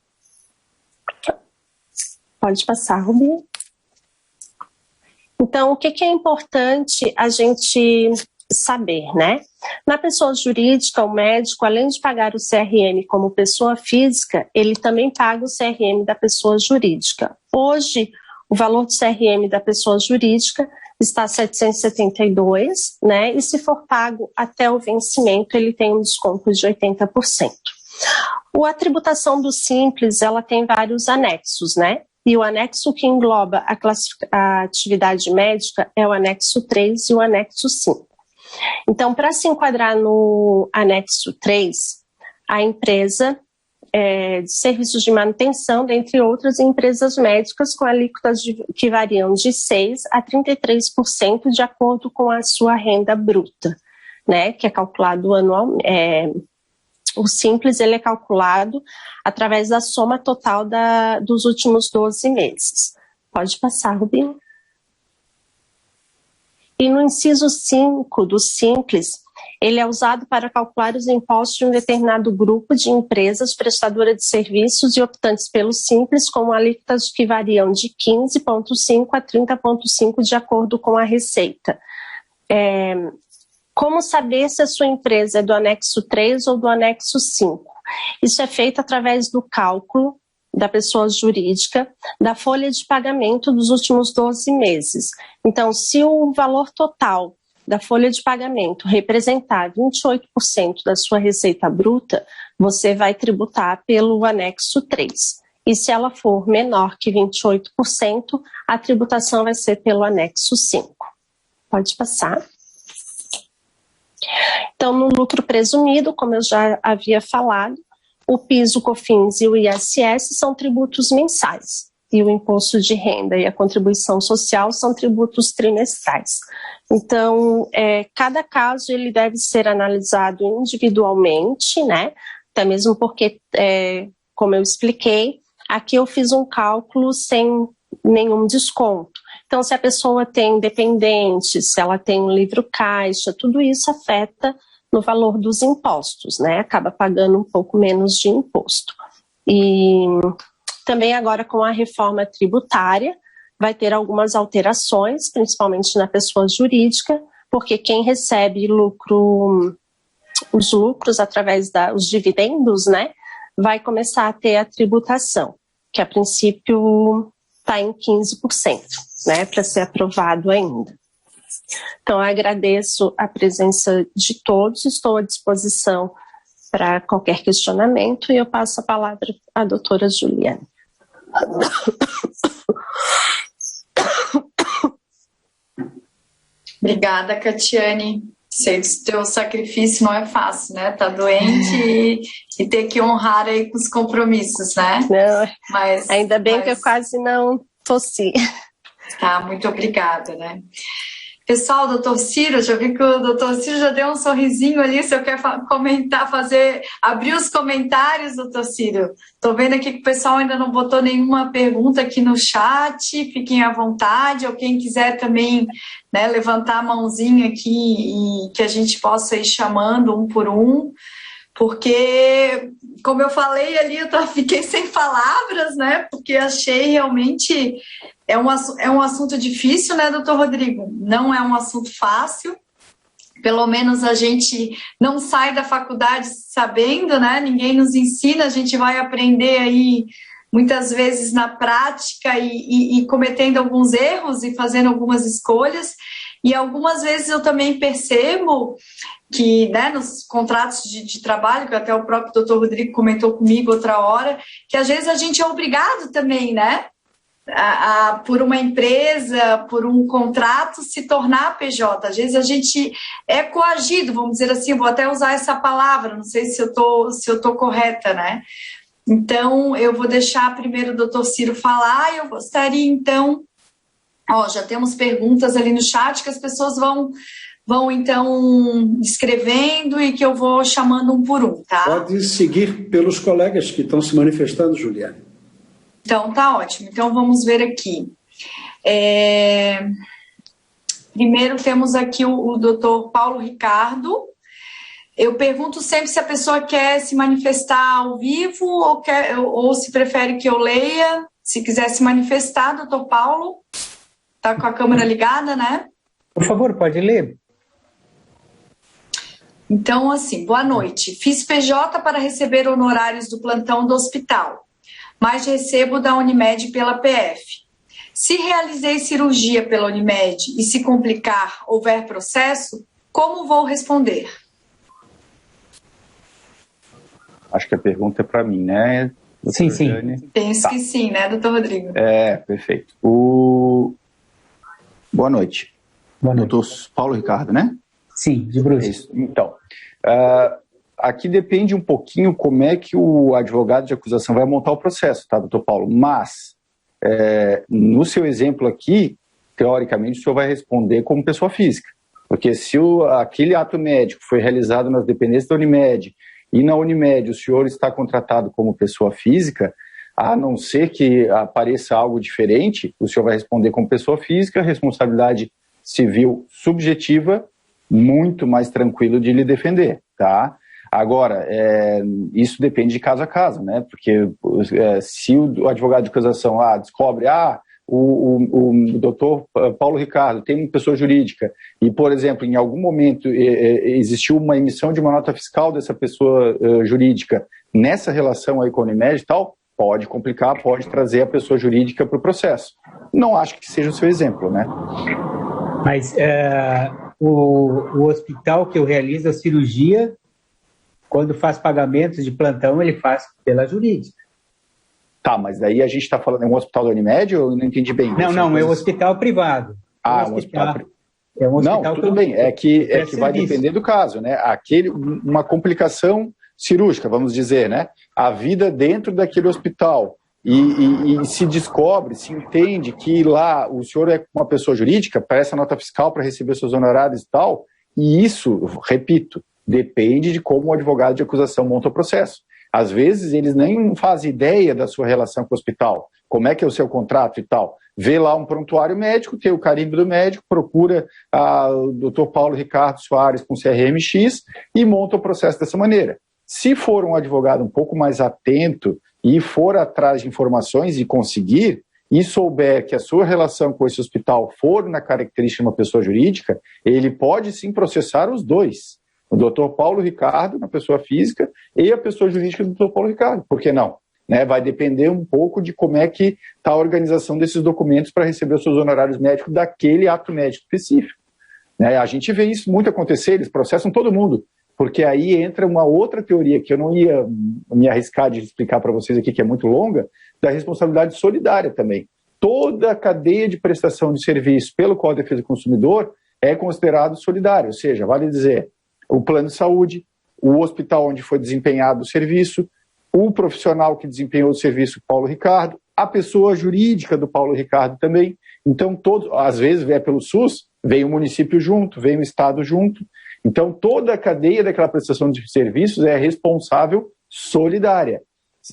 Pode passar, Rubinho. Então, o que é importante a gente saber, né? Na pessoa jurídica, o médico, além de pagar o CRM como pessoa física, ele também paga o CRM da pessoa jurídica. Hoje, o valor do CRM da pessoa jurídica está 772, né? E se for pago até o vencimento, ele tem um desconto de 80%. A tributação do Simples, ela tem vários anexos, né? E o anexo que engloba a atividade médica é o anexo 3 e o anexo 5. Então, para se enquadrar no anexo 3, a empresa de serviços de manutenção, dentre outras empresas médicas, com alíquotas que variam de 6% a 33% de acordo com a sua renda bruta, né, que é calculado anualmente. O Simples ele é calculado através da soma total dos últimos 12 meses. Pode passar, Rubinho. E no inciso 5 do Simples, ele é usado para calcular os impostos de um determinado grupo de empresas prestadoras de serviços e optantes pelo Simples, com alíquotas que variam de 15,5% a 30,5% de acordo com a receita. Como saber se a sua empresa é do anexo 3 ou do anexo 5? Isso é feito através do cálculo da pessoa jurídica, da folha de pagamento dos últimos 12 meses. Então, se o valor total da folha de pagamento representar 28% da sua receita bruta, você vai tributar pelo anexo 3. E se ela for menor que 28%, a tributação vai ser pelo anexo 5. Pode passar. Então, no lucro presumido, como eu já havia falado, o PIS, o COFINS e o ISS são tributos mensais. E o imposto de renda e a contribuição social são tributos trimestrais. Então, cada caso ele deve ser analisado individualmente, né? Até mesmo porque, como eu expliquei, aqui eu fiz um cálculo sem nenhum desconto. Então, se a pessoa tem dependentes, se ela tem um livro caixa, tudo isso afeta no valor dos impostos, né? Acaba pagando um pouco menos de imposto. E também agora com a reforma tributária, vai ter algumas alterações, principalmente na pessoa jurídica, porque quem recebe os lucros através dos dividendos, né? Vai começar a ter a tributação, que a princípio está em 15%, né, para ser aprovado ainda. Então, eu agradeço a presença de todos, estou à disposição para qualquer questionamento e eu passo a palavra à doutora Juliane. Obrigada, Catiane. Sei que o teu sacrifício não é fácil, né? Tá doente e ter que honrar aí com os compromissos, né? Não, ainda bem que eu quase não tossi. Tá, muito obrigada, né? Pessoal, doutor Ciro, já vi que o doutor Ciro já deu um sorrisinho ali, se eu quer comentar, abrir os comentários, doutor Ciro. Estou vendo aqui que o pessoal ainda não botou nenhuma pergunta aqui no chat, fiquem à vontade, ou quem quiser também, né, levantar a mãozinha aqui e que a gente possa ir chamando um por um, porque, como eu falei ali, fiquei sem palavras, né, porque achei realmente... É um assunto difícil, né, doutor Rodrigo? Não é um assunto fácil. Pelo menos a gente não sai da faculdade sabendo, né? Ninguém nos ensina, a gente vai aprender aí muitas vezes na prática e cometendo alguns erros e fazendo algumas escolhas. E algumas vezes eu também percebo que, né, nos contratos de trabalho, que até o próprio doutor Rodrigo comentou comigo outra hora, que às vezes a gente é obrigado também, né? Por uma empresa, por um contrato, se tornar PJ. Às vezes a gente é coagido, vamos dizer assim, vou até usar essa palavra, não sei se eu tô correta, né? Então, eu vou deixar primeiro o doutor Ciro falar, e eu gostaria, então... já temos perguntas ali no chat que as pessoas vão então, escrevendo e que eu vou chamando um por um, tá? Pode seguir pelos colegas que estão se manifestando, Juliane. Então, tá ótimo. Então, vamos ver aqui. Primeiro, temos aqui o doutor Paulo Ricardo. Eu pergunto sempre se a pessoa quer se manifestar ao vivo ou se prefere que eu leia. Se quiser se manifestar, doutor Paulo, tá com a câmera ligada, né? Por favor, pode ler. Então, assim, boa noite. Fiz PJ para receber honorários do plantão do hospital, mas recebo da Unimed pela PF. Se realizei cirurgia pela Unimed e se complicar, houver processo, como vou responder? Acho que a pergunta é para mim, né? Sim, sim. Penso que sim, né, doutor Rodrigo? Perfeito. Boa noite. Boa noite. Doutor Paulo Ricardo, né? Sim, de Brusque. Então, aqui depende um pouquinho como é que o advogado de acusação vai montar o processo, tá, doutor Paulo? Mas, no seu exemplo aqui, teoricamente, o senhor vai responder como pessoa física. Porque se aquele ato médico foi realizado nas dependências da Unimed e na Unimed o senhor está contratado como pessoa física, a não ser que apareça algo diferente, o senhor vai responder como pessoa física, responsabilidade civil subjetiva, muito mais tranquilo de lhe defender, tá? Agora, isso depende de caso a caso, né? Porque se o advogado de acusação descobre, o doutor Paulo Ricardo tem uma pessoa jurídica e, por exemplo, em algum momento existiu uma emissão de uma nota fiscal dessa pessoa jurídica nessa relação aí com a Unimed e tal, pode complicar, pode trazer a pessoa jurídica para o processo. Não acho que seja o seu exemplo, né? Mas o hospital que eu realizo a cirurgia, quando faz pagamentos de plantão, ele faz pela jurídica. Tá, mas daí a gente está falando, é um hospital da Unimed ou eu não entendi bem? Não, é um hospital privado. Um hospital privado. É um hospital não, tudo bem, é que vai depender do caso, né? Uma complicação cirúrgica, vamos dizer, né? A vida dentro daquele hospital e se descobre, se entende que lá o senhor é uma pessoa jurídica, presta nota fiscal para receber seus honorários e tal, e isso, repito, depende de como o advogado de acusação monta o processo. Às vezes eles nem fazem ideia da sua relação com o hospital, como é que é o seu contrato e tal. Vê lá um prontuário médico, tem o carimbo do médico, procura o Dr. Paulo Ricardo Soares com CRMX e monta o processo dessa maneira. Se for um advogado um pouco mais atento e for atrás de informações e conseguir, e souber que a sua relação com esse hospital for na característica de uma pessoa jurídica, ele pode sim processar os dois. O doutor Paulo Ricardo, na pessoa física, e a pessoa jurídica do doutor Paulo Ricardo. Por que não? Né? Vai depender um pouco de como é que está a organização desses documentos para receber os seus honorários médicos daquele ato médico específico. Né? A gente vê isso muito acontecer, eles processam todo mundo, porque aí entra uma outra teoria que eu não ia me arriscar de explicar para vocês aqui, que é muito longa, da responsabilidade solidária também. Toda a cadeia de prestação de serviço pelo Código de Defesa do Consumidor é considerado solidário, ou seja, vale dizer, o plano de saúde, o hospital onde foi desempenhado o serviço, o profissional que desempenhou o serviço, Paulo Ricardo, a pessoa jurídica do Paulo Ricardo também. Então, às vezes, é pelo SUS, vem o município junto, vem o Estado junto. Então, toda a cadeia daquela prestação de serviços é responsável solidária.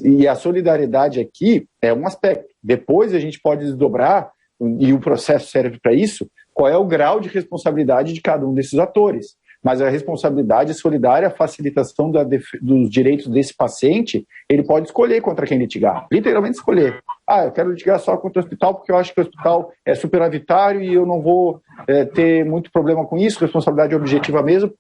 E a solidariedade aqui é um aspecto. Depois a gente pode desdobrar, e o processo serve para isso, qual é o grau de responsabilidade de cada um desses atores. Mas a responsabilidade solidária, a facilitação dos direitos desse paciente, ele pode escolher contra quem litigar, literalmente escolher. Eu quero litigar só contra o hospital porque eu acho que o hospital é superavitário e eu não vou ter muito problema com isso, responsabilidade objetiva mesmo,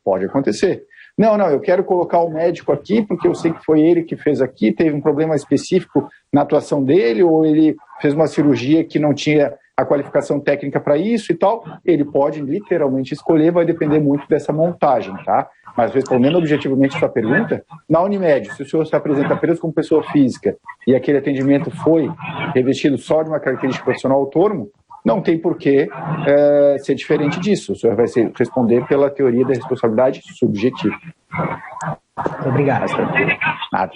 pode acontecer. Não, eu quero colocar o médico aqui porque eu sei que foi ele que fez aqui, teve um problema específico na atuação dele, ou ele fez uma cirurgia que não tinha a qualificação técnica para isso e tal, ele pode literalmente escolher, vai depender muito dessa montagem, tá? Mas respondendo objetivamente a sua pergunta, na Unimed, se o senhor se apresenta apenas como pessoa física e aquele atendimento foi revestido só de uma característica profissional autônomo, não tem por que ser diferente disso. O senhor vai responder pela teoria da responsabilidade subjetiva. Muito obrigado. Nada.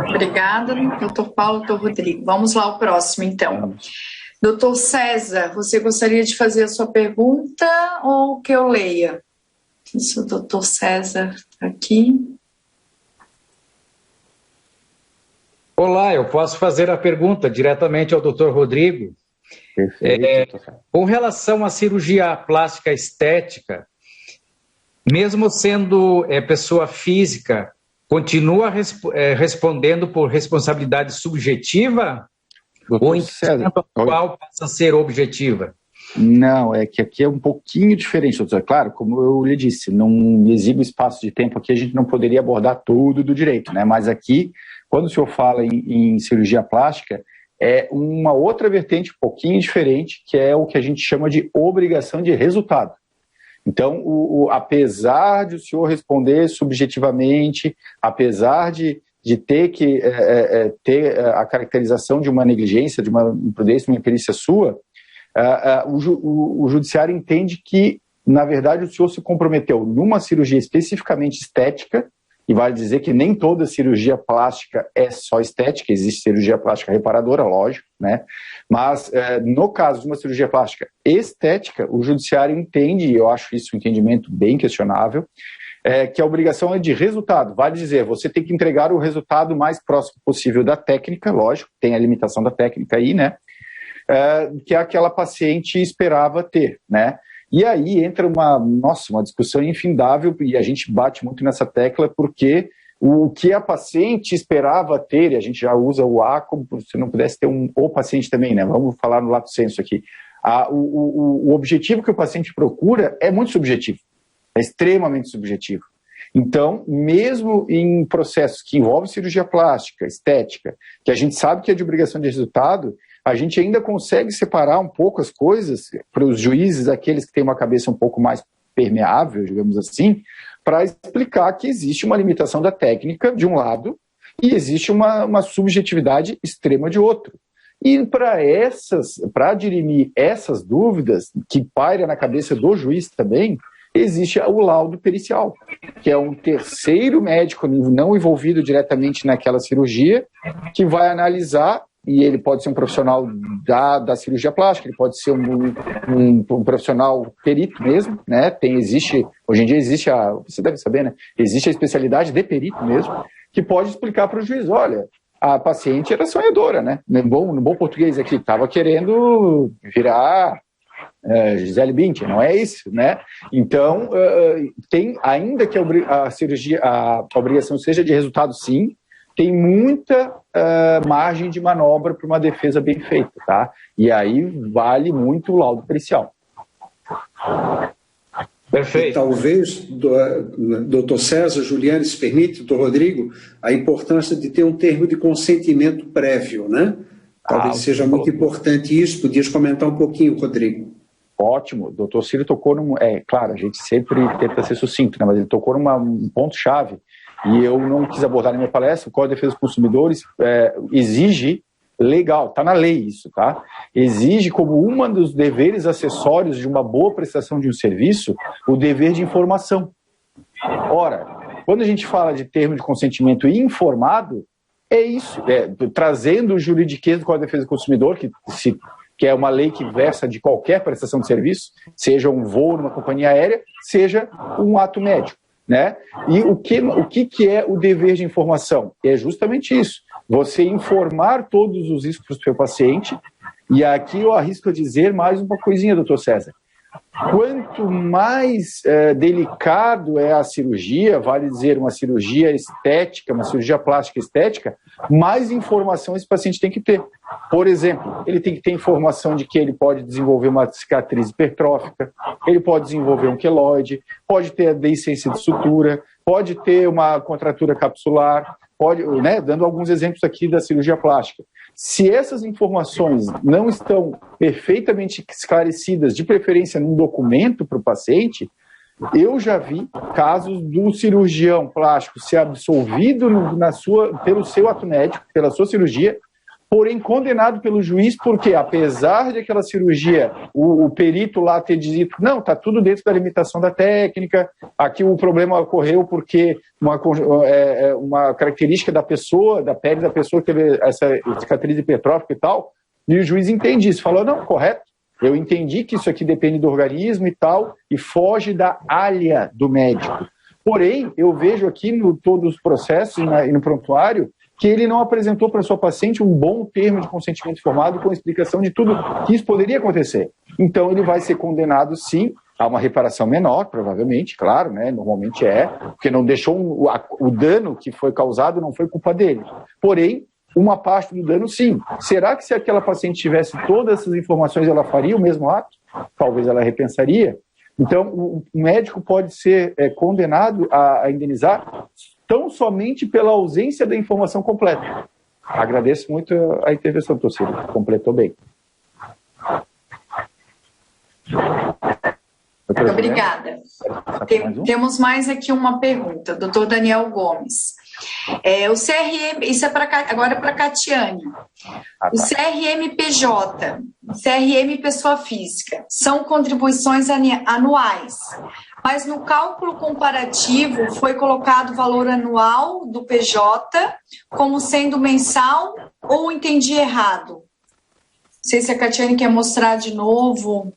Obrigada, doutor Paulo, doutor Rodrigo. Vamos lá ao próximo, então. Doutor César, você gostaria de fazer a sua pergunta ou que eu leia? Se o doutor César está aqui. Olá, eu posso fazer a pergunta diretamente ao doutor Rodrigo. Perfeito. Com relação à cirurgia plástica estética, mesmo sendo pessoa física, continua respondendo por responsabilidade subjetiva? Ou em qual passa a ser objetiva? Não, é que aqui é um pouquinho diferente, doutor. Claro, como eu lhe disse, num exíguo espaço de tempo aqui a gente não poderia abordar tudo do direito, né? Mas aqui, quando o senhor fala em cirurgia plástica, é uma outra vertente um pouquinho diferente, que é o que a gente chama de obrigação de resultado. Então, apesar de o senhor responder subjetivamente, apesar de ter que ter a caracterização de uma negligência, de uma imprudência, uma imperícia sua, o judiciário entende que, na verdade, o senhor se comprometeu numa cirurgia especificamente estética, e vale dizer que nem toda cirurgia plástica é só estética, existe cirurgia plástica reparadora, lógico, né? Mas no caso de uma cirurgia plástica estética, o judiciário entende, e eu acho isso um entendimento bem questionável, que a obrigação é de resultado. Vale dizer, você tem que entregar o resultado mais próximo possível da técnica, lógico, tem a limitação da técnica aí, né? Que aquela paciente esperava ter, né? E aí entra uma discussão infindável, e a gente bate muito nessa tecla, porque o que a paciente esperava ter, e a gente já usa o A como se não pudesse ter o paciente também, né? Vamos falar no lato sensu aqui. O objetivo que o paciente procura é muito subjetivo, é extremamente subjetivo. Então, mesmo em processos que envolvem cirurgia plástica, estética, que a gente sabe que é de obrigação de resultado, a gente ainda consegue separar um pouco as coisas para os juízes, aqueles que têm uma cabeça um pouco mais permeável, digamos assim, para explicar que existe uma limitação da técnica de um lado e existe uma subjetividade extrema de outro. E para dirimir essas dúvidas, que paira na cabeça do juiz também, existe o laudo pericial, que é um terceiro médico não envolvido diretamente naquela cirurgia, que vai analisar. E ele pode ser um profissional da cirurgia plástica, ele pode ser um profissional perito mesmo, né? Hoje em dia existe você deve saber, né? Existe a especialidade de perito mesmo, que pode explicar para o juiz, olha, a paciente era sonhadora, né? No bom português aqui, estava querendo virar Gisele Bündchen, não é isso, né? Então, ainda que a cirurgia, a obrigação seja de resultado, sim, tem muita margem de manobra para uma defesa bem feita, tá? E aí vale muito o laudo pericial. Perfeito. E talvez, doutor César, Juliane, se permite, doutor Rodrigo, a importância de ter um termo de consentimento prévio, né? Talvez seja muito importante isso. Podias comentar um pouquinho, Rodrigo? Ótimo. O doutor Ciro tocou claro, a gente sempre tenta ser sucinto, né? Mas ele tocou num ponto-chave. E eu não quis abordar na minha palestra. O Código de Defesa dos Consumidores exige, legal, está na lei isso, tá? Exige como um dos deveres acessórios de uma boa prestação de um serviço, o dever de informação. Ora, quando a gente fala de termo de consentimento informado, é isso, trazendo o juridiquês do Código de Defesa do Consumidor, que é uma lei que versa de qualquer prestação de serviço, seja um voo numa companhia aérea, seja um ato médico, né? E o que é o dever de informação? É justamente isso, você informar todos os riscos para o seu paciente, e aqui eu arrisco a dizer mais uma coisinha, doutor César. Quanto mais delicado é a cirurgia, vale dizer uma cirurgia estética, uma cirurgia plástica estética, mais informação esse paciente tem que ter. Por exemplo, ele tem que ter informação de que ele pode desenvolver uma cicatriz hipertrófica, ele pode desenvolver um queloide, pode ter a deiscência de sutura, pode ter uma contratura capsular, pode, né, dando alguns exemplos aqui da cirurgia plástica. Se essas informações não estão perfeitamente esclarecidas, de preferência num documento para o paciente, eu já vi casos do cirurgião plástico ser absolvido pelo seu ato médico, pela sua cirurgia, porém condenado pelo juiz, porque apesar de aquela cirurgia, o perito lá ter dito, não, está tudo dentro da limitação da técnica, aqui o problema ocorreu porque uma característica da pessoa, da pele da pessoa teve essa cicatriz hipertrófica e tal, e o juiz entende isso, falou, não, correto, eu entendi que isso aqui depende do organismo e tal, e foge da alha do médico. Porém, eu vejo aqui no todos os processos e no prontuário que ele não apresentou para sua paciente um bom termo de consentimento informado com explicação de tudo que isso poderia acontecer. Então, ele vai ser condenado, sim, a uma reparação menor, provavelmente, claro, né? Normalmente porque não deixou o dano que foi causado não foi culpa dele. Porém, uma parte do dano, sim. Será que se aquela paciente tivesse todas essas informações, ela faria o mesmo ato? Talvez ela repensaria. Então, o médico pode ser condenado a indenizar tão somente pela ausência da informação completa. Agradeço muito a intervenção do Tocílio, completou bem. Obrigada. Temos mais aqui uma pergunta, doutor Daniel Gomes. O CRM, isso agora é para a Catiane. O CRMPJ, CRM pessoa física, são contribuições anuais, mas no cálculo comparativo foi colocado o valor anual do PJ como sendo mensal ou entendi errado? Não sei se a Catiane quer mostrar de novo.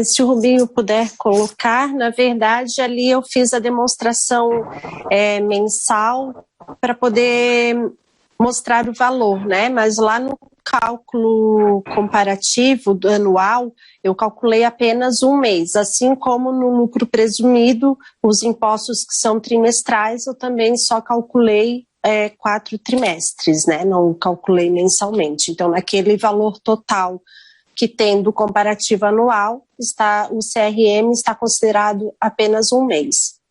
Se o Rubinho puder colocar, na verdade, ali eu fiz a demonstração mensal para poder mostrar o valor, né? Mas lá no cálculo comparativo do anual, eu calculei apenas um mês, assim como no lucro presumido, os impostos que são trimestrais, eu também só calculei 4 trimestres, né? Não calculei mensalmente. Então, naquele valor total que tem do comparativo anual, o CRM está considerado apenas um mês.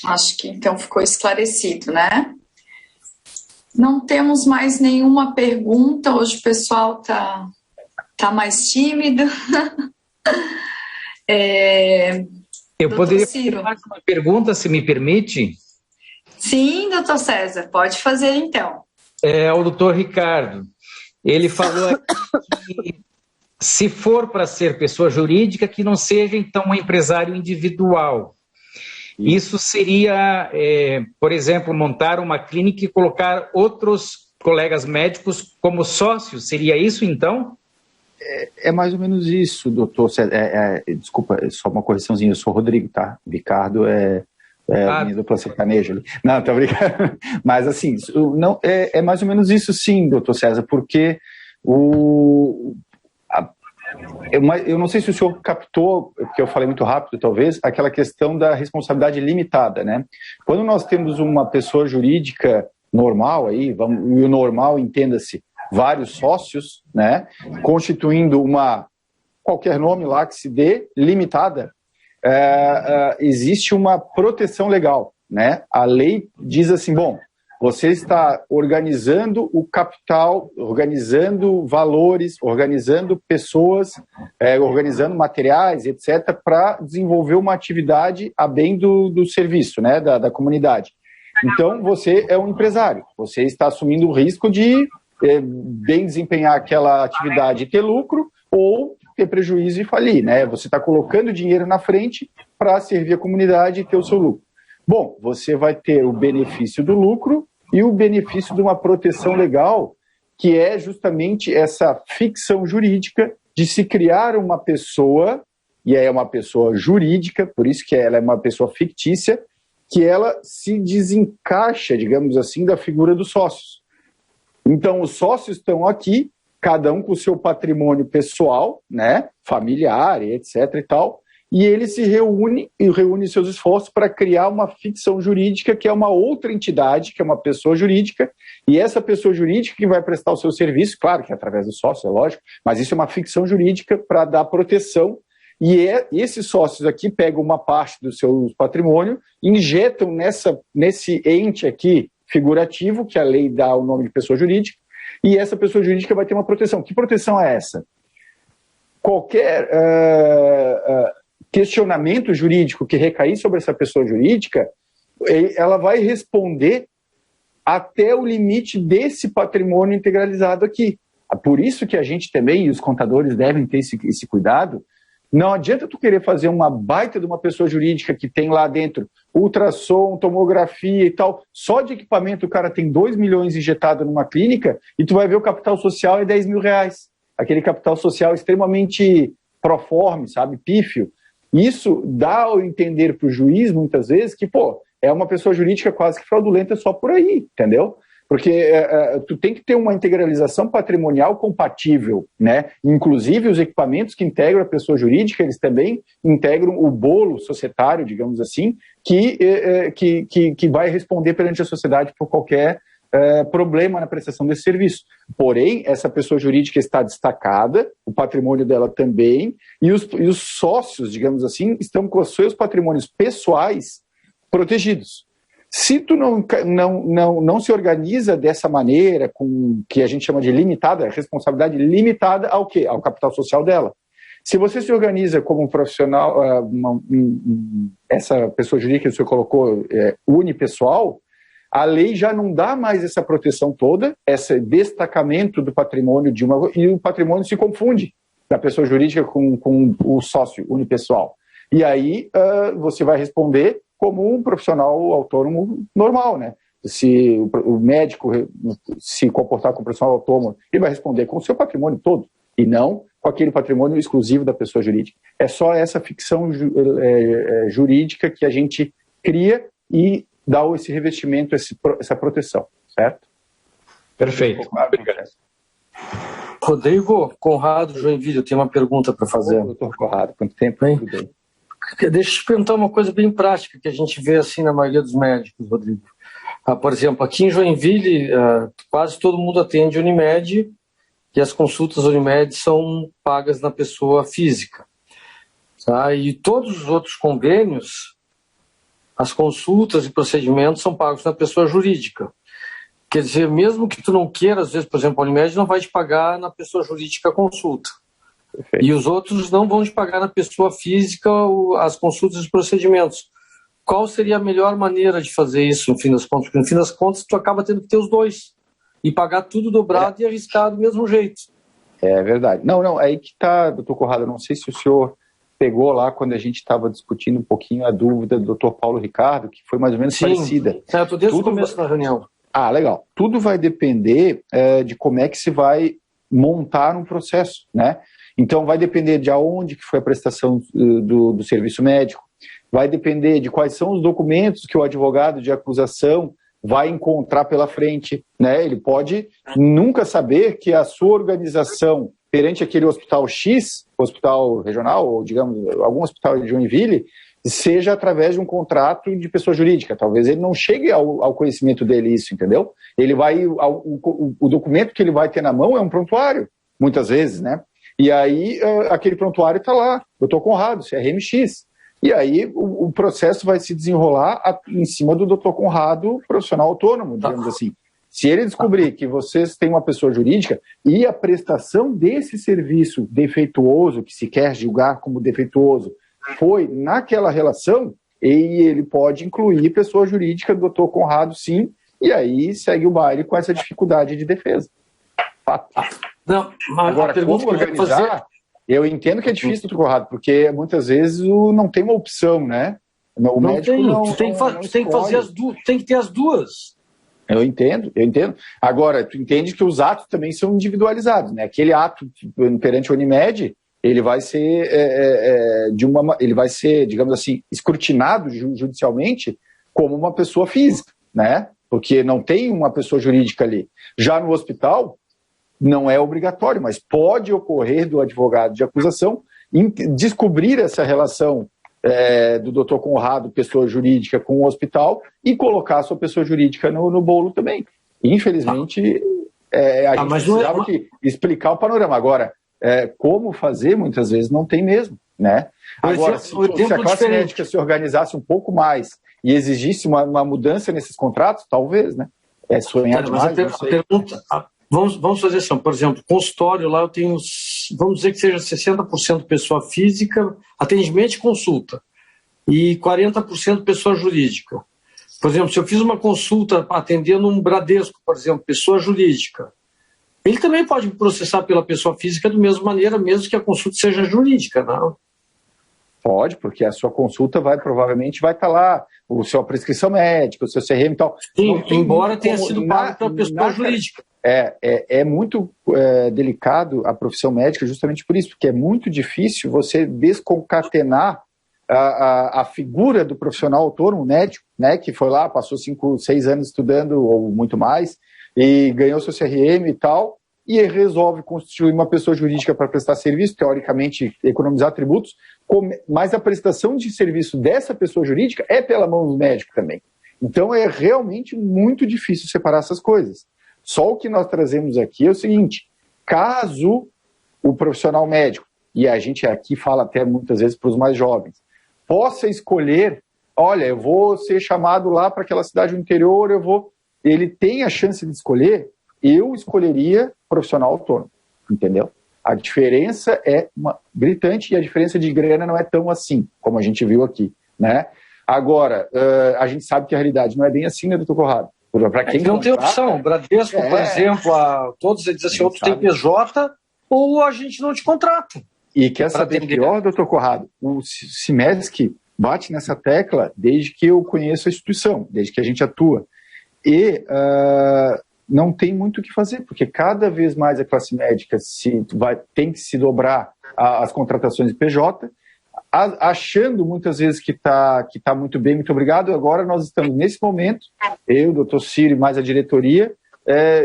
Acho que então ficou esclarecido, né? Não temos mais nenhuma pergunta, hoje o pessoal tá mais tímido. Eu poderia fazer uma pergunta, se me permite? Sim, doutor César, pode fazer então. O doutor Ricardo, ele falou aqui que se for para ser pessoa jurídica, que não seja então um empresário individual. Isso seria, por exemplo, montar uma clínica e colocar outros colegas médicos como sócios, seria isso então? É mais ou menos isso, doutor César. Desculpa, só uma correçãozinha, eu sou Rodrigo, tá? Ricardo minha dupla sertaneja ali. Não, tá brincando. Mas assim, não, é mais ou menos isso sim, doutor César, porque eu não sei se o senhor captou, porque eu falei muito rápido talvez, aquela questão da responsabilidade limitada, né? Quando nós temos uma pessoa jurídica normal aí, e o normal, entenda-se, vários sócios, né? Constituindo qualquer nome lá que se dê, limitada, existe uma proteção legal, né? A lei diz assim, bom, você está organizando o capital, organizando valores, organizando pessoas, organizando materiais, etc., para desenvolver uma atividade a bem do serviço, né? Da comunidade. Então, você é um empresário, você está assumindo o risco de bem desempenhar aquela atividade e ter lucro, ou ter prejuízo e falir, né? Você está colocando dinheiro na frente para servir a comunidade e ter o seu lucro. Bom, você vai ter o benefício do lucro e o benefício de uma proteção legal, que é justamente essa ficção jurídica de se criar uma pessoa, e é uma pessoa jurídica, por isso que ela é uma pessoa fictícia, que ela se desencaixa, digamos assim, da figura dos sócios. Então, os sócios estão aqui, cada um com o seu patrimônio pessoal, né, familiar, etc. e tal, e ele se reúne seus esforços para criar uma ficção jurídica, que é uma outra entidade, que é uma pessoa jurídica, e essa pessoa jurídica que vai prestar o seu serviço, claro que é através do sócio, é lógico, mas isso é uma ficção jurídica para dar proteção, e esses sócios aqui pegam uma parte do seu patrimônio, injetam nesse ente aqui figurativo, que a lei dá o nome de pessoa jurídica, e essa pessoa jurídica vai ter uma proteção. Que proteção é essa? Qualquer questionamento jurídico que recair sobre essa pessoa jurídica, ela vai responder até o limite desse patrimônio integralizado aqui. Por isso que a gente também, e os contadores devem ter esse cuidado. Não adianta tu querer fazer uma baita de uma pessoa jurídica que tem lá dentro ultrassom, tomografia e tal. Só de equipamento o cara tem 2 milhões injetado numa clínica e tu vai ver o capital social é 10 mil reais. Aquele capital social extremamente proforme, sabe, pífio. Isso dá ao entender para o juiz, muitas vezes, que, é uma pessoa jurídica quase que fraudulenta só por aí, entendeu? Porque tu tem que ter uma integralização patrimonial compatível, né? Inclusive os equipamentos que integram a pessoa jurídica, eles também integram o bolo societário, digamos assim, que vai responder perante a sociedade por qualquer problema na prestação desse serviço. Porém, essa pessoa jurídica está destacada, o patrimônio dela também, e os sócios, digamos assim, estão com os seus patrimônios pessoais protegidos. Se tu não se organiza dessa maneira, com que a gente chama de limitada, responsabilidade limitada ao quê? Ao capital social dela. Se você se organiza como um profissional, essa pessoa jurídica que você colocou unipessoal, a lei já não dá mais essa proteção toda, esse destacamento do patrimônio e o patrimônio se confunde da pessoa jurídica com o sócio unipessoal. E aí você vai responder como um profissional autônomo normal, né? Se o médico se comportar como profissional autônomo, ele vai responder com o seu patrimônio todo, e não com aquele patrimônio exclusivo da pessoa jurídica. É só essa ficção jurídica que a gente cria e dá esse revestimento, essa proteção, certo? Perfeito. Obrigado. Rodrigo Conrado Joinville, eu tenho uma pergunta para fazer. Doutor Conrado, quanto tempo? Tudo bem. Deixa eu te perguntar uma coisa bem prática que a gente vê assim na maioria dos médicos, Rodrigo. Por exemplo, aqui em Joinville, quase todo mundo atende Unimed e as consultas Unimed são pagas na pessoa física. Tá? E todos os outros convênios, as consultas e procedimentos são pagos na pessoa jurídica. Quer dizer, mesmo que tu não queira, às vezes, por exemplo, a Unimed não vai te pagar na pessoa jurídica a consulta. Perfeito. E os outros não vão te pagar na pessoa física as consultas e procedimentos. Qual seria a melhor maneira de fazer isso, no fim das contas? Porque, no fim das contas, tu acaba tendo que ter os dois. E pagar tudo dobrado e arriscar do mesmo jeito. É verdade. Não, aí que está, doutor Conrado, não sei se o senhor pegou lá quando a gente estava discutindo um pouquinho a dúvida do doutor Paulo Ricardo, que foi mais ou menos parecida. Eu estou desde o começo da reunião. Legal. Tudo vai depender de como é que se vai montar um processo, né? Então, vai depender de aonde que foi a prestação do serviço médico, vai depender de quais são os documentos que o advogado de acusação vai encontrar pela frente, né? Ele pode nunca saber que a sua organização perante aquele hospital X, hospital regional, ou digamos, algum hospital de Joinville, seja através de um contrato de pessoa jurídica. Talvez ele não chegue ao conhecimento dele isso, entendeu? Ele vai, o documento que ele vai ter na mão é um prontuário, muitas vezes, né? E aí, aquele prontuário está lá, doutor Conrado, CRMX. E aí, o processo vai se desenrolar em cima do doutor Conrado, profissional autônomo, digamos assim. Se ele descobrir que vocês têm uma pessoa jurídica e a prestação desse serviço defeituoso, que se quer julgar como defeituoso, foi naquela relação, e ele pode incluir pessoa jurídica do doutor Conrado, sim, e aí segue o baile com essa dificuldade de defesa. Fato. Não, mas agora, como organizar, Eu entendo que é difícil, doutor Conrado, porque muitas vezes não tem uma opção, né? O médico não tem que fazer as duas, tem que ter as duas. Eu entendo. Agora, tu entende que os atos também são individualizados, né? Aquele ato perante a Unimed, ele vai ser, ele vai ser, digamos assim, escrutinado judicialmente como uma pessoa física, né? Porque não tem uma pessoa jurídica ali. Já no hospital, não é obrigatório, mas pode ocorrer do advogado de acusação descobrir essa relação do doutor Conrado, pessoa jurídica, com o hospital e colocar a sua pessoa jurídica no bolo também. Infelizmente, a gente precisava explicar o panorama. Agora, como fazer, muitas vezes não tem mesmo, né? Agora, se a classe médica se organizasse um pouco mais e exigisse uma mudança nesses contratos, talvez, né? É sonhar demais. Vamos fazer assim, por exemplo, consultório lá eu tenho, vamos dizer que seja 60% pessoa física, atendimento e consulta, e 40% pessoa jurídica. Por exemplo, se eu fiz uma consulta atendendo um Bradesco, por exemplo, pessoa jurídica, ele também pode me processar pela pessoa física da mesma maneira, mesmo que a consulta seja jurídica, não? Pode, porque a sua consulta provavelmente vai estar lá, a sua prescrição médica, o seu CRM e tal. Sim, embora tenha sido pago pela pessoa jurídica. É muito delicado a profissão médica justamente por isso, porque é muito difícil você desconcatenar a figura do profissional autônomo médico, né, que foi lá, passou 5, 6 anos estudando, ou muito mais, e ganhou seu CRM e tal, e resolve constituir uma pessoa jurídica para prestar serviço, teoricamente economizar tributos, mas a prestação de serviço dessa pessoa jurídica é pela mão do médico também. Então é realmente muito difícil separar essas coisas. Só o que nós trazemos aqui é o seguinte: caso o profissional médico, e a gente aqui fala até muitas vezes para os mais jovens, possa escolher, olha, eu vou ser chamado lá para aquela cidade do interior, ele tem a chance de escolher, eu escolheria profissional autônomo, entendeu? A diferença é gritante e a diferença de grana não é tão assim, como a gente viu aqui, né? Agora, a gente sabe que a realidade não é bem assim, né, doutor Conrado? Para quem não tem opção, o Bradesco, por exemplo, todos eles dizem assim, ou tu tem PJ ou a gente não te contrata. E quer saber pior, doutor Conrado? O Simesc bate nessa tecla desde que eu conheço a instituição, desde que a gente atua. E não tem muito o que fazer, porque cada vez mais a classe médica tem que se dobrar as contratações de PJ, achando muitas vezes que tá muito bem, muito obrigado. Agora nós estamos nesse momento, eu, doutor Ciro e mais a diretoria,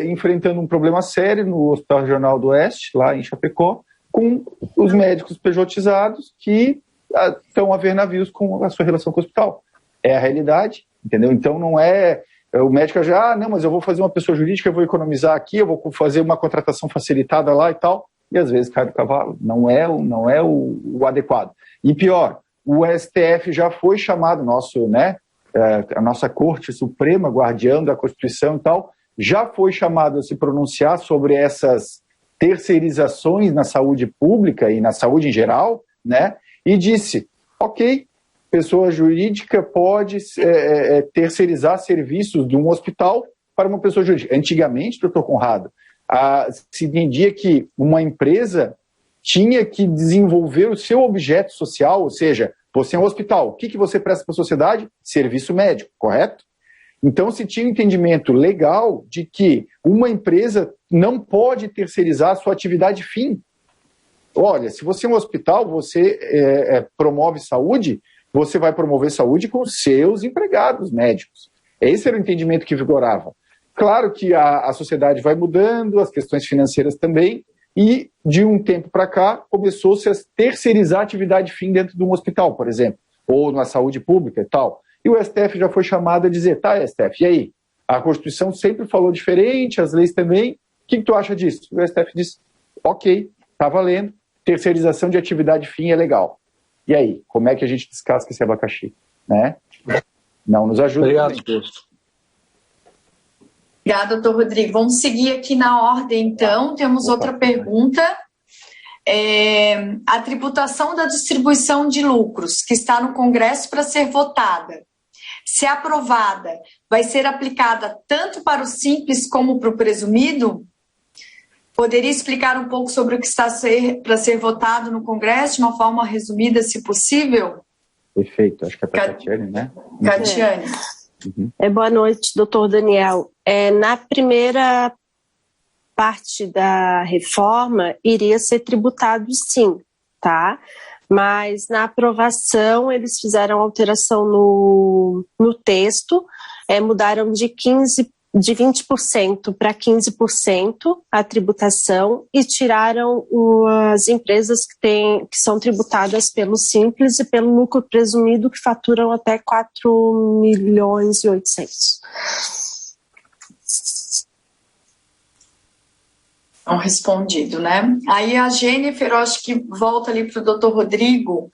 enfrentando um problema sério no Hospital Regional do Oeste, lá em Chapecó, com os médicos pejotizados que estão a ver navios com a sua relação com o hospital. É a realidade, entendeu? Então não é... O médico já, não, mas eu vou fazer uma pessoa jurídica, eu vou economizar aqui, eu vou fazer uma contratação facilitada lá e tal, e às vezes cai do cavalo. Não é o adequado. E pior, o STF já foi chamado, a nossa Corte Suprema, guardiã da Constituição e tal, já foi chamado a se pronunciar sobre essas terceirizações na saúde pública e na saúde em geral, né? E disse, ok, pessoa jurídica pode terceirizar serviços de um hospital para uma pessoa jurídica. Antigamente, doutor Conrado, se entendia que uma empresa tinha que desenvolver o seu objeto social, ou seja, você é um hospital, o que você presta para a sociedade? Serviço médico, correto? Então se tinha um entendimento legal de que uma empresa não pode terceirizar a sua atividade fim. Olha, se você é um hospital, você promove saúde, você vai promover saúde com seus empregados médicos. Esse era o entendimento que vigorava. Claro que a sociedade vai mudando, as questões financeiras também, e de um tempo para cá começou-se a terceirizar a atividade fim dentro de um hospital, por exemplo, ou na saúde pública e tal. E o STF já foi chamado a dizer, tá, STF, e aí? A Constituição sempre falou diferente, as leis também, o que tu acha disso? O STF disse, ok, tá valendo, terceirização de atividade fim é legal. E aí, como é que a gente descasca esse abacaxi? Né? Não nos ajuda. Obrigado, Obrigada, doutor Rodrigo. Vamos seguir aqui na ordem, então. Temos outra pergunta. A tributação da distribuição de lucros, que está no Congresso para ser votada, se aprovada, vai ser aplicada tanto para o simples como para o presumido? Poderia explicar um pouco sobre o que está para ser votado no Congresso, de uma forma resumida, se possível? Perfeito, acho que é para a Catiane, né? Catiane. Boa noite, doutor Daniel. Na primeira parte da reforma, iria ser tributado sim, tá? Mas na aprovação, eles fizeram alteração no texto, mudaram de 20% para 15% a tributação e tiraram as empresas que são tributadas pelo Simples e pelo lucro presumido, que faturam até 4 milhões e 800. Não respondido, né? Aí a Jennifer, eu acho que volta ali para o doutor Rodrigo.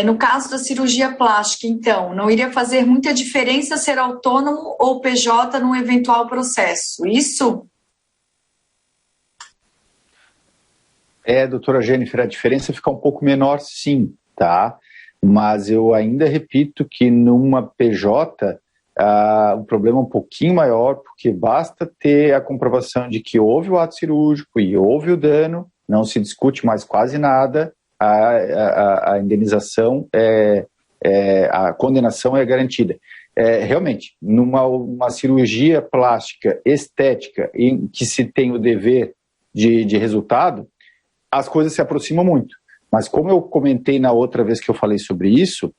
No caso da cirurgia plástica, então, não iria fazer muita diferença ser autônomo ou PJ num eventual processo, isso? Doutora Jennifer, a diferença fica um pouco menor, sim, tá? Mas eu ainda repito que numa PJ o problema é um pouquinho maior, porque basta ter a comprovação de que houve o ato cirúrgico e houve o dano, não se discute mais quase nada, a indenização, a condenação é garantida. Realmente, numa cirurgia plástica estética em que se tem o dever de resultado, as coisas se aproximam muito. Mas como eu comentei na outra vez que eu falei sobre isso,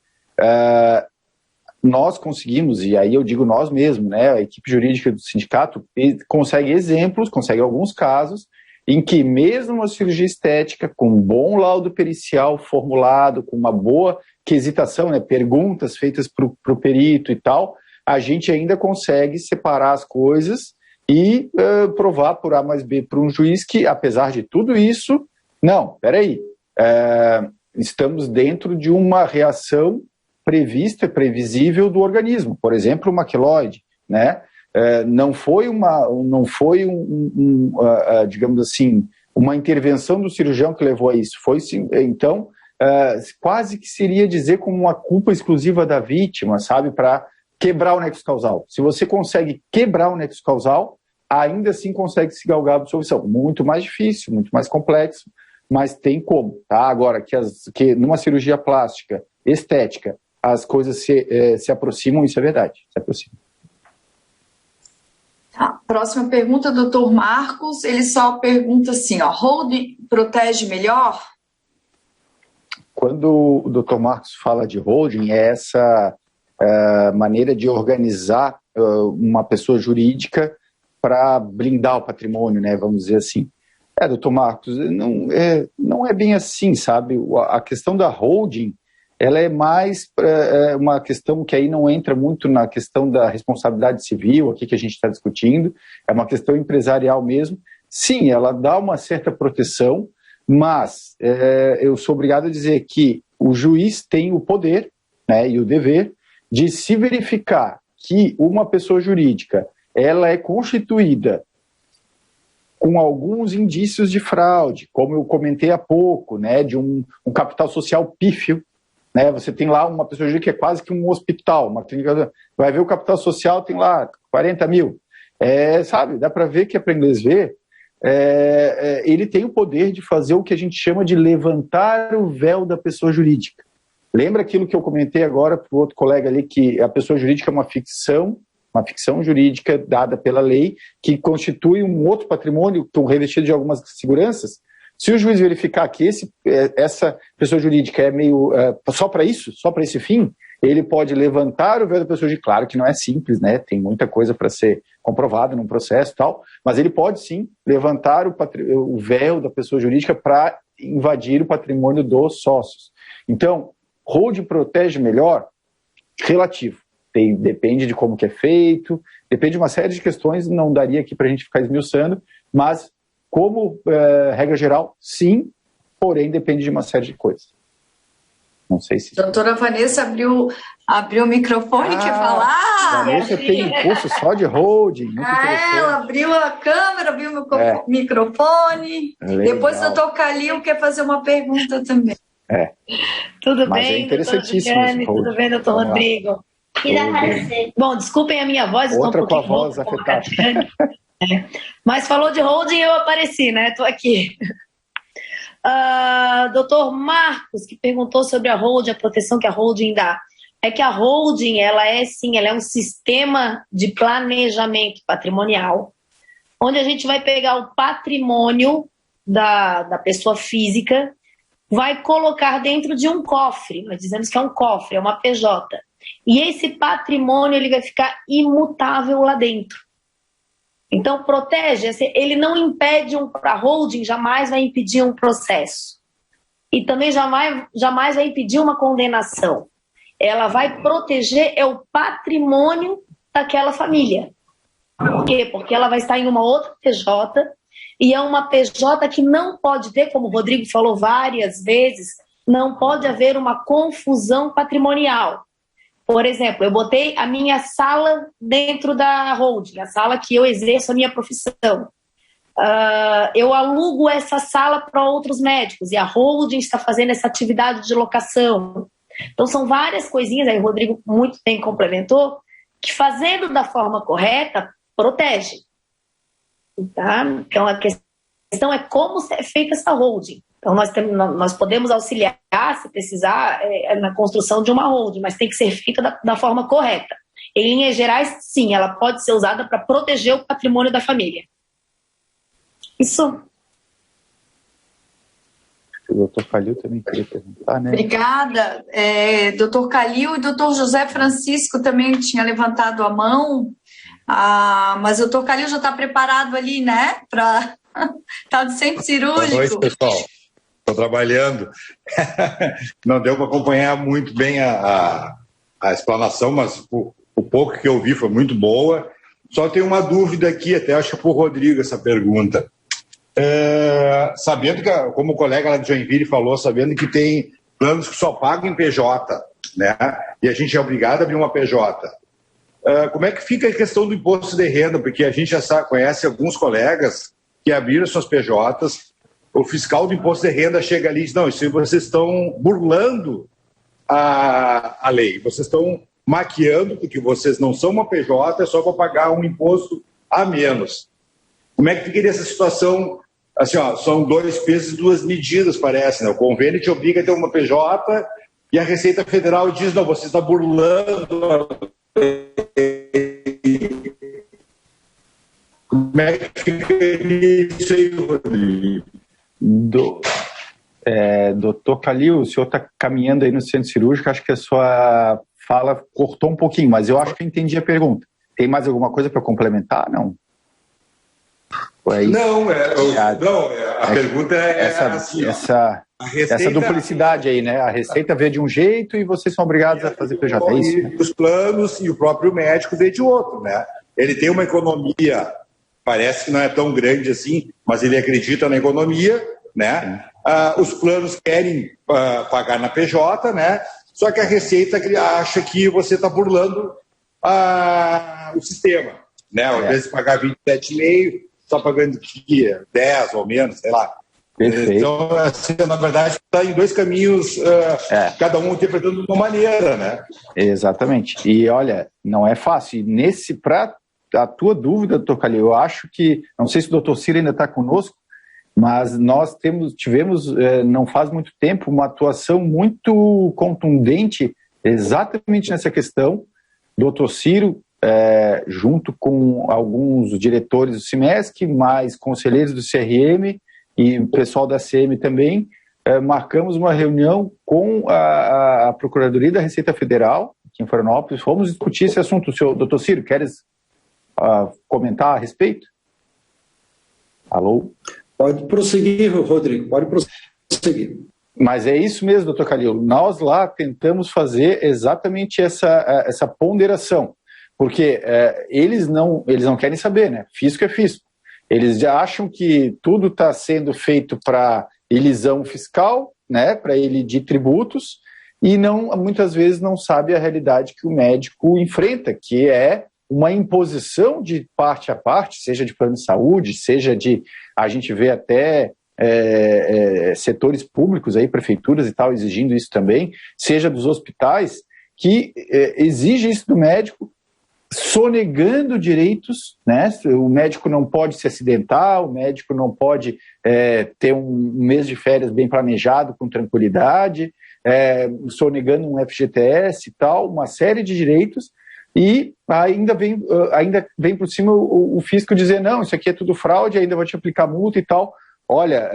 nós conseguimos, e aí eu digo nós mesmos, né, a equipe jurídica do sindicato consegue exemplos, consegue alguns casos em que mesmo uma cirurgia estética com um bom laudo pericial formulado, com uma boa quesitação, né, perguntas feitas para o perito e tal, a gente ainda consegue separar as coisas e provar por A mais B para um juiz que, apesar de tudo isso, não, peraí, estamos dentro de uma reação prevista e previsível do organismo, por exemplo, o maquiloide, né? Não foi digamos assim, uma intervenção do cirurgião que levou a isso. Foi, então, quase que seria dizer como uma culpa exclusiva da vítima, sabe, para quebrar o nexo causal. Se você consegue quebrar o nexo causal, ainda assim consegue se galgar a absolvição. Muito mais difícil, muito mais complexo, mas tem como, tá? Agora, que numa cirurgia plástica, estética, as coisas se aproximam, isso é verdade, se aproximam. Tá. Próxima pergunta, doutor Marcos, ele só pergunta assim, holding protege melhor? Quando o doutor Marcos fala de holding, é essa maneira de organizar uma pessoa jurídica para blindar o patrimônio, né, vamos dizer assim. Doutor Marcos, não é bem assim, sabe? A questão da holding, ela é mais uma questão que aí não entra muito na questão da responsabilidade civil, aqui que a gente está discutindo, é uma questão empresarial mesmo. Sim, ela dá uma certa proteção, mas eu sou obrigado a dizer que o juiz tem o poder, né, e o dever de se verificar que uma pessoa jurídica ela é constituída com alguns indícios de fraude, como eu comentei há pouco, né, de um capital social pífio, né, você tem lá uma pessoa jurídica que é quase que um hospital, uma clínica, vai ver o capital social, tem lá 40 mil. Sabe, dá para ver que é para inglês ver, ele tem o poder de fazer o que a gente chama de levantar o véu da pessoa jurídica. Lembra aquilo que eu comentei agora para o outro colega ali, que a pessoa jurídica é uma ficção jurídica dada pela lei, que constitui um outro patrimônio revestido de algumas seguranças? Se o juiz verificar que essa pessoa jurídica é meio só para isso, só para esse fim, ele pode levantar o véu da pessoa jurídica. Claro que não é simples, né? Tem muita coisa para ser comprovada num processo e tal, mas ele pode sim levantar o véu da pessoa jurídica para invadir o patrimônio dos sócios. Então, holding protege melhor? Relativo. Depende de como que é feito, depende de uma série de questões, não daria aqui para a gente ficar esmiuçando, mas como regra geral, sim, porém depende de uma série de coisas. Não sei se... Doutora Vanessa abriu o microfone, quer falar? Vanessa tem um curso só de holding. Ela abriu a câmera, abriu o microfone. Legal. Depois o doutor Calil quer fazer uma pergunta também. Tudo mas bem, interessantíssimo. tudo bem, doutor Rodrigo? Bom, desculpem a minha voz. Outra com a voz afetada. Mas falou de holding, eu apareci, né? Estou aqui. Doutor Marcos, que perguntou sobre a holding, a proteção que a holding dá. É que a holding, ela é um sistema de planejamento patrimonial, onde a gente vai pegar o patrimônio da pessoa física, vai colocar dentro de um cofre. Nós dizemos que é um cofre, é uma PJ. E esse patrimônio ele vai ficar imutável lá dentro. Então, protege, ele não impede a holding jamais vai impedir um processo. E também jamais vai impedir uma condenação. Ela vai proteger o patrimônio daquela família. Por quê? Porque ela vai estar em uma outra PJ, e é uma PJ que não pode ter, como o Rodrigo falou várias vezes, não pode haver uma confusão patrimonial. Por exemplo, eu botei a minha sala dentro da holding, a sala que eu exerço a minha profissão. Eu alugo essa sala para outros médicos e a holding está fazendo essa atividade de locação. Então, são várias coisinhas, aí o Rodrigo muito bem complementou, que fazendo da forma correta, protege. Tá? Então, a questão é como é feita essa holding. Então, nós podemos auxiliar, se precisar, na construção de uma holding, mas tem que ser feita da forma correta. Em linhas gerais, sim, ela pode ser usada para proteger o patrimônio da família. Isso. O doutor Calil também queria perguntar, né? Obrigada. Doutor Calil e doutor José Francisco também tinha levantado a mão, mas o doutor Calil já está preparado ali, né? Tá do centro cirúrgico. Boa noite, pessoal. Estou trabalhando. Não deu para acompanhar muito bem a explanação, mas o pouco que eu vi foi muito boa. Só tenho uma dúvida aqui, até acho que para o Rodrigo essa pergunta. Sabendo que, como o colega lá de Joinville falou, sabendo que tem planos que só pagam em PJ, né? E a gente é obrigado a abrir uma PJ. Como é que fica a questão do imposto de renda? Porque a gente já conhece alguns colegas que abriram suas PJs, o fiscal do imposto de renda chega ali e diz, não, isso aí vocês estão burlando a lei, vocês estão maquiando, porque vocês não são uma PJ, é só para pagar um imposto a menos. Como é que ficaria essa situação? Assim, são 2 pesos e 2 medidas, parece, né? O convênio te obriga a ter uma PJ e a Receita Federal diz, não, você está burlando a lei. Como é que ficaria isso aí, Rodrigo? Doutor Calil, o senhor está caminhando aí no centro cirúrgico, acho que a sua fala cortou um pouquinho, mas eu acho que eu entendi a pergunta. Tem mais alguma coisa para complementar? Não? A pergunta é essa duplicidade aí, né? A Receita vê de um jeito e vocês são obrigados a fazer PJ, é isso? Né? Os planos e o próprio médico vê de outro, né? Ele tem uma economia, parece que não é tão grande assim, mas ele acredita na economia, né? Os planos querem pagar na PJ, né? Só que a Receita acha que você está burlando o sistema, né? Ao invés de pagar 27,5, está pagando 10 ou menos, sei lá. Perfeito. Então, assim, na verdade, está em 2 caminhos, cada um interpretando de uma maneira, né? Exatamente. E olha, não é fácil. E para a tua dúvida, doutor Calil, eu acho que, não sei se o doutor Ciro ainda está conosco, mas nós tivemos, não faz muito tempo, uma atuação muito contundente exatamente nessa questão. Doutor Ciro, junto com alguns diretores do CIMESC, mais conselheiros do CRM e o pessoal da CM também, marcamos uma reunião com a Procuradoria da Receita Federal, aqui em Florianópolis. Fomos discutir esse assunto. Doutor Ciro, queres comentar a respeito? Alô? Pode prosseguir, Rodrigo, pode prosseguir. Mas é isso mesmo, doutor Calil. Nós lá tentamos fazer exatamente essa ponderação, porque eles não querem saber, né? Fisco é fisco. Eles já acham que tudo está sendo feito para elisão fiscal, né? Para ele de tributos, e muitas vezes não sabe a realidade que o médico enfrenta, que é uma imposição de parte a parte, seja de plano de saúde, seja a gente vê até setores públicos, aí, prefeituras e tal, exigindo isso também, seja dos hospitais, que exige isso do médico, sonegando direitos, né? O médico não pode se acidentar, o médico não pode ter um mês de férias bem planejado, com tranquilidade, sonegando um FGTS e tal, uma série de direitos, e ainda vem por cima o fisco dizer, não, isso aqui é tudo fraude, ainda vou te aplicar multa e tal. Olha,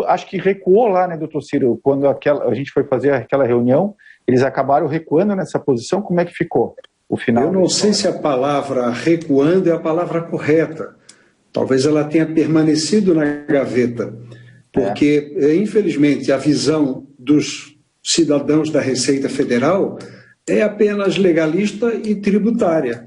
acho que recuou lá, né, doutor Ciro, quando a gente foi fazer aquela reunião, eles acabaram recuando nessa posição. Como é que ficou o final? Eu não sei se a palavra recuando é a palavra correta. Talvez ela tenha permanecido na gaveta, porque, infelizmente, a visão dos cidadãos da Receita Federal é apenas legalista e tributária.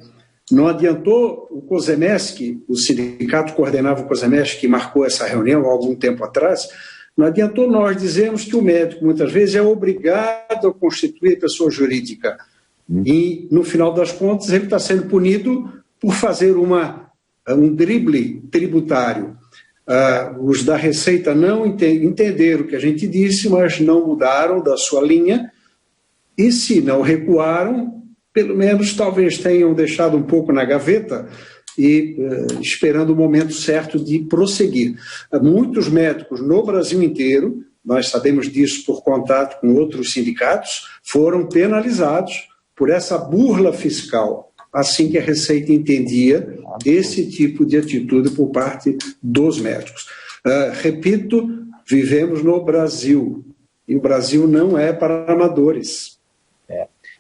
Não adiantou o COSEMESC, o sindicato que coordenava o COSEMESC, que marcou essa reunião há algum tempo atrás, não adiantou nós dizermos que o médico, muitas vezes, é obrigado a constituir pessoa jurídica. E, no final das contas, ele está sendo punido por fazer um drible tributário. Os da Receita não entenderam o que a gente disse, mas não mudaram da sua linha. E, se não recuaram, pelo menos talvez tenham deixado um pouco na gaveta e esperando o momento certo de prosseguir. Muitos médicos no Brasil inteiro, nós sabemos disso por contato com outros sindicatos, foram penalizados por essa burla fiscal, assim que a Receita entendia esse tipo de atitude por parte dos médicos. Repito, vivemos no Brasil, e o Brasil não é para amadores.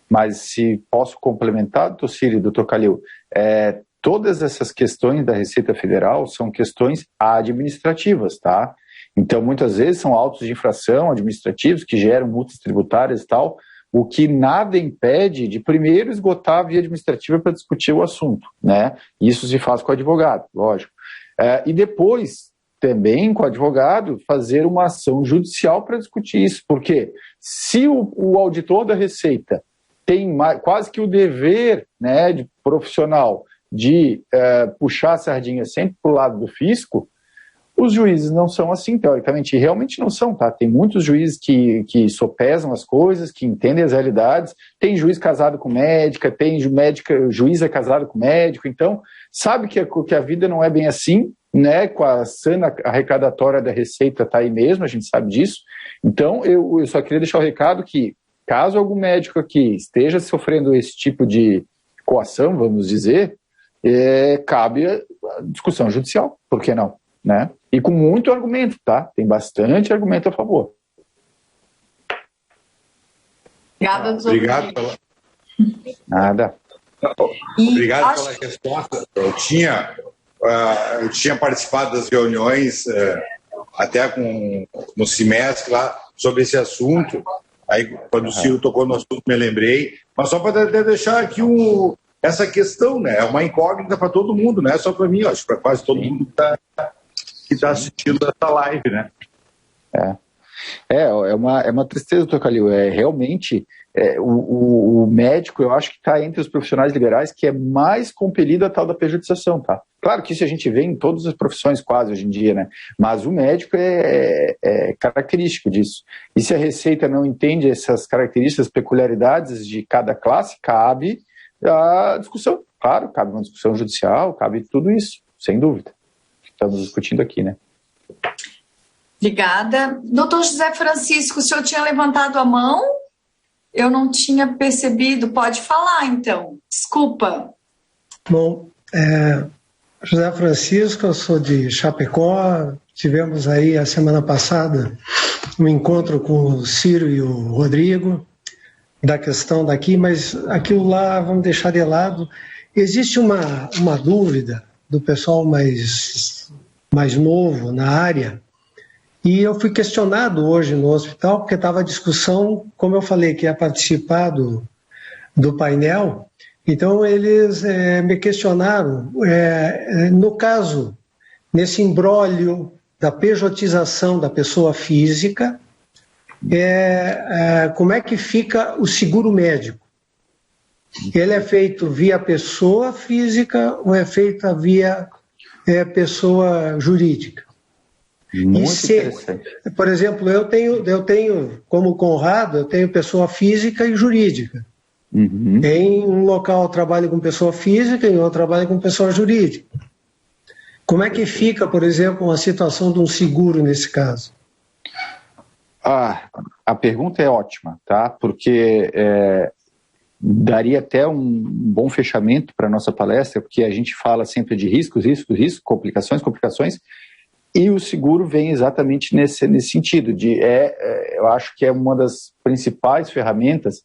Mas se posso complementar, doutor Ciro e doutor Calil, todas essas questões da Receita Federal são questões administrativas, tá? Então, muitas vezes são autos de infração administrativos que geram multas tributárias e tal, o que nada impede de primeiro esgotar a via administrativa para discutir o assunto, né? Isso se faz com o advogado, lógico. E depois, também com o advogado, fazer uma ação judicial para discutir isso, porque se o auditor da Receita tem quase que o dever, né, de profissional de puxar a sardinha sempre para o lado do fisco, os juízes não são assim, teoricamente, e realmente não são, tá? Tem muitos juízes que sopesam as coisas, que entendem as realidades, tem juiz casado com médica, tem juiz casado com médico, então sabe que a vida não é bem assim, né? Com a sana arrecadatória da Receita tá aí mesmo, a gente sabe disso. Então eu só queria deixar o recado que, caso algum médico aqui esteja sofrendo esse tipo de coação, vamos dizer, cabe a discussão judicial, por que não? Né? E com muito argumento, tá? Tem bastante argumento a favor. Obrigada, doutor. Obrigado pela... Nada. Obrigado pela resposta. Eu tinha participado das reuniões, até no semestre lá, sobre esse assunto. Aí, quando o Ciro tocou no assunto, me lembrei. Mas só para deixar aqui essa questão, né? É uma incógnita para todo mundo, não é só para mim, acho, para quase todo mundo que está assistindo essa live, né? É uma tristeza, doutor Calil. Realmente, o médico, eu acho que está entre os profissionais liberais que é mais compelido a tal da pejotização, tá? Claro que isso a gente vê em todas as profissões quase hoje em dia, né? Mas o médico é característico disso. E se a Receita não entende essas características, peculiaridades de cada classe, cabe a discussão. Claro, cabe uma discussão judicial, cabe tudo isso, sem dúvida. Estamos discutindo aqui, né? Obrigada. Doutor José Francisco, o senhor tinha levantado a mão? Eu não tinha percebido. Pode falar, então. Desculpa. Bom, José Francisco, eu sou de Chapecó. Tivemos aí a semana passada um encontro com o Ciro e o Rodrigo da questão daqui, mas aquilo lá vamos deixar de lado. Existe uma dúvida do pessoal mais novo na área, e eu fui questionado hoje no hospital, porque estava a discussão, como eu falei, que ia participar do painel, então eles me questionaram, no caso, nesse imbróglio da pejotização da pessoa física, como é que fica o seguro médico? Ele é feito via pessoa física ou é feito via pessoa jurídica? Muito interessante. Por exemplo, eu tenho, como Conrado, eu tenho pessoa física e jurídica. Em um local eu trabalho com pessoa física e outro trabalho com pessoa jurídica. Como é que fica, por exemplo, a situação de um seguro nesse caso? A pergunta é ótima, tá? Porque daria até um bom fechamento para a nossa palestra, porque a gente fala sempre de riscos, complicações, e o seguro vem exatamente nesse sentido. Eu acho que é uma das principais ferramentas,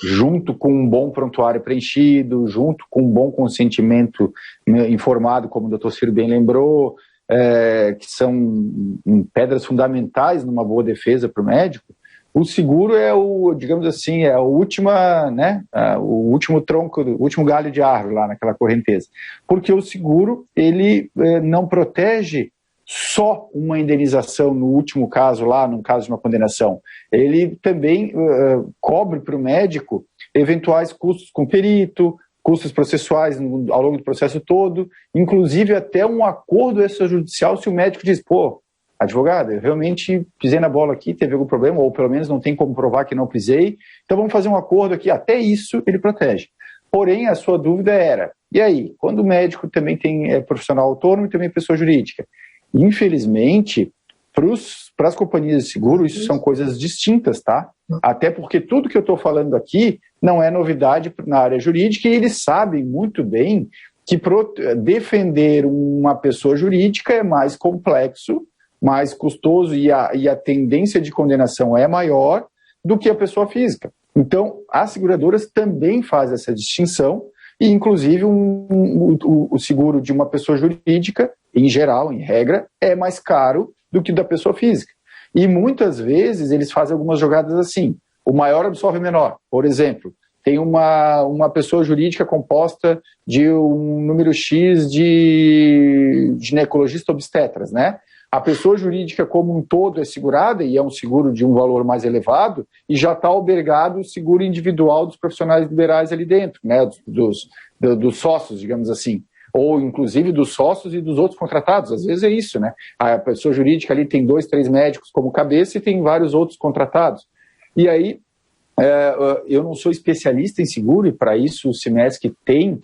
junto com um bom prontuário preenchido, junto com um bom consentimento informado, como o Dr. Ciro bem lembrou, que são pedras fundamentais numa boa defesa para o médico. O seguro é digamos assim, é o último tronco, o último galho de árvore lá naquela correnteza. Porque o seguro, ele não protege só uma indenização no último caso lá, no caso de uma condenação. Ele também cobre para o médico eventuais custos com perito, custos processuais ao longo do processo todo, inclusive até um acordo extrajudicial se o médico diz, advogado, eu realmente pisei na bola aqui, teve algum problema, ou pelo menos não tem como provar que não pisei, então vamos fazer um acordo aqui, até isso ele protege. Porém, a sua dúvida era, e aí, quando o médico também é profissional autônomo e também pessoa jurídica? Infelizmente, para as companhias de seguro, isso são coisas distintas, tá? Até porque tudo que eu estou falando aqui não é novidade na área jurídica e eles sabem muito bem que defender uma pessoa jurídica é mais complexo, mais custoso e a tendência de condenação é maior do que a pessoa física. Então, as seguradoras também fazem essa distinção e, inclusive, o seguro de uma pessoa jurídica, em geral, em regra, é mais caro do que o da pessoa física. E, muitas vezes, eles fazem algumas jogadas assim. O maior absorve o menor. Por exemplo, tem uma pessoa jurídica composta de um número X de ginecologistas obstetras, né? A pessoa jurídica como um todo é segurada e é um seguro de um valor mais elevado e já está albergado o seguro individual dos profissionais liberais ali dentro, né, dos sócios, digamos assim, ou inclusive dos sócios e dos outros contratados. Às vezes é isso, né? A pessoa jurídica ali tem 2, 3 médicos como cabeça e tem vários outros contratados. E aí, eu não sou especialista em seguro e para isso o Cimesc tem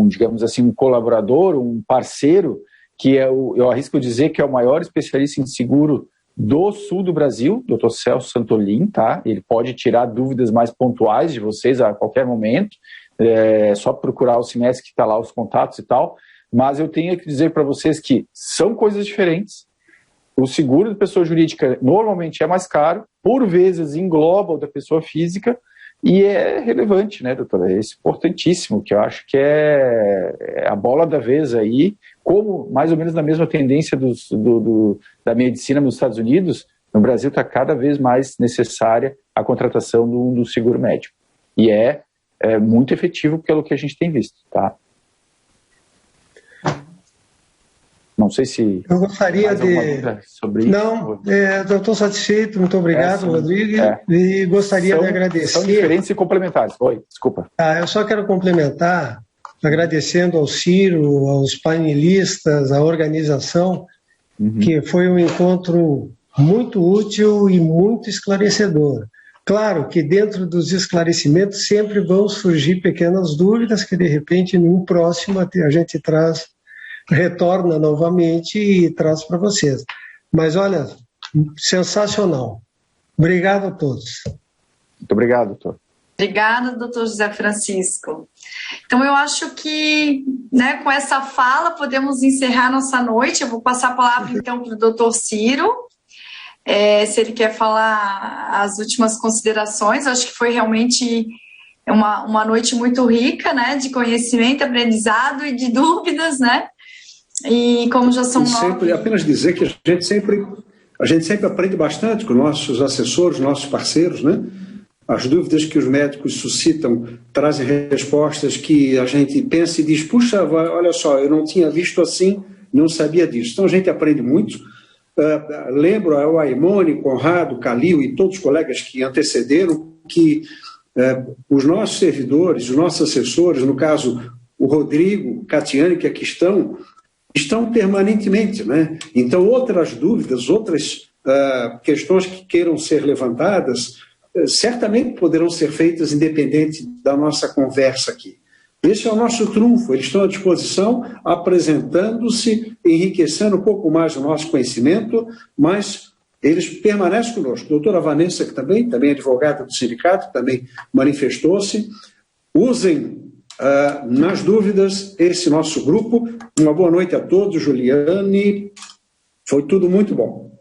digamos assim, um colaborador, um parceiro, que eu arrisco dizer que é o maior especialista em seguro do sul do Brasil, Dr. Celso Santolin, tá? Ele pode tirar dúvidas mais pontuais de vocês a qualquer momento, é só procurar o Cimesc que está lá, os contatos e tal, mas eu tenho que dizer para vocês que são coisas diferentes. O seguro da pessoa jurídica normalmente é mais caro, por vezes engloba o da pessoa física, e é relevante, né, doutora? É importantíssimo, que eu acho que é a bola da vez aí, como mais ou menos na mesma tendência da medicina nos Estados Unidos, no Brasil está cada vez mais necessária a contratação do seguro médico. E é muito efetivo pelo que a gente tem visto, tá? Não sei se... Eu gostaria sobre isso. Não, eu estou satisfeito, muito obrigado, Rodrigo, e gostaria de agradecer... São diferentes e complementares. Oi, desculpa. Eu só quero complementar, agradecendo ao Ciro, aos painelistas, à organização, que foi um encontro muito útil e muito esclarecedor. Claro que dentro dos esclarecimentos sempre vão surgir pequenas dúvidas que, de repente, no próximo a gente retorna novamente e traz para vocês. Mas, olha, sensacional. Obrigado a todos. Muito obrigado, doutor. Obrigada, doutor José Francisco. Então, eu acho que, né, com essa fala podemos encerrar nossa noite. Eu vou passar a palavra, então, para o doutor Ciro, se ele quer falar as últimas considerações. Eu acho que foi realmente uma noite muito rica, né, de conhecimento, aprendizado e de dúvidas, né? E como já são apenas dizer que a gente sempre aprende bastante com nossos assessores, nossos parceiros, né? As dúvidas que os médicos suscitam trazem respostas que a gente pensa e diz, puxa, olha só, eu não tinha visto assim, não sabia disso. Então a gente aprende muito. Lembro ao Aimone, Conrado, Calil e todos os colegas que antecederam que os nossos servidores, os nossos assessores, no caso o Rodrigo, Catiane, que aqui estão permanentemente, né? Então outras dúvidas, outras questões que queiram ser levantadas, certamente poderão ser feitas independente da nossa conversa aqui. Esse é o nosso trunfo, eles estão à disposição, apresentando-se, enriquecendo um pouco mais o nosso conhecimento, mas eles permanecem conosco. A doutora Vanessa, que também advogada do sindicato, também manifestou-se. Usem, nas dúvidas, esse nosso grupo. Uma boa noite a todos, Juliane. Foi tudo muito bom.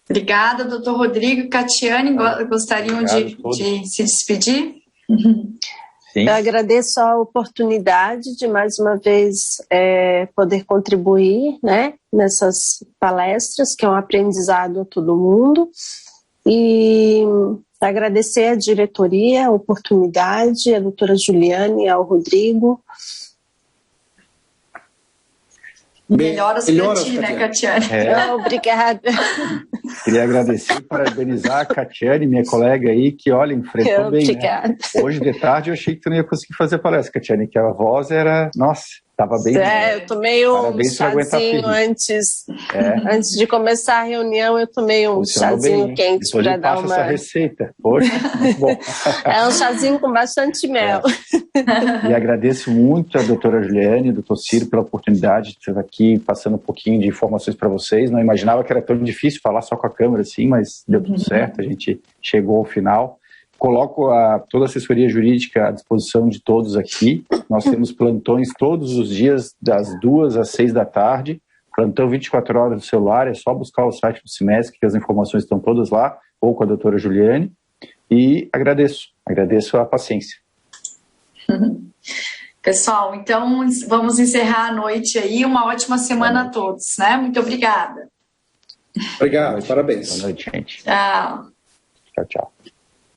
Obrigada, doutor Rodrigo. Catiane, gostariam de se despedir? Sim. Eu agradeço a oportunidade de, mais uma vez, poder contribuir, né, nessas palestras, que é um aprendizado a todo mundo, e agradecer à diretoria, a oportunidade, a doutora Juliane, ao Rodrigo. Melhoras para ti, né, Catiane? Obrigada. Queria agradecer e parabenizar a Catiane, minha colega aí, que, olha, enfrentou bem, né? Hoje de tarde eu achei que tu não ia conseguir fazer a palestra, Catiane, que a voz era, nossa, estava bem. Eu tomei um chazinho antes de começar a reunião, eu tomei um chazinho bem, quente para dar uma... essa receita. Poxa, muito bom. É um chazinho com bastante mel. E agradeço muito a doutora Juliane e ao doutor Ciro pela oportunidade de estar aqui passando um pouquinho de informações para vocês. Não imaginava que era tão difícil falar só com a câmera assim, mas deu tudo certo, a gente chegou ao final. Coloco toda a assessoria jurídica à disposição de todos aqui. Nós temos plantões todos os dias, das 2 às 6 da tarde. Plantão 24 horas no celular, é só buscar o site do Simesc, que as informações estão todas lá, ou com a doutora Juliane. E agradeço a paciência. Pessoal, então vamos encerrar a noite aí. Uma ótima semana a todos, né? Muito obrigada. Obrigado, parabéns. Boa noite, gente. Tchau. Tchau, tchau.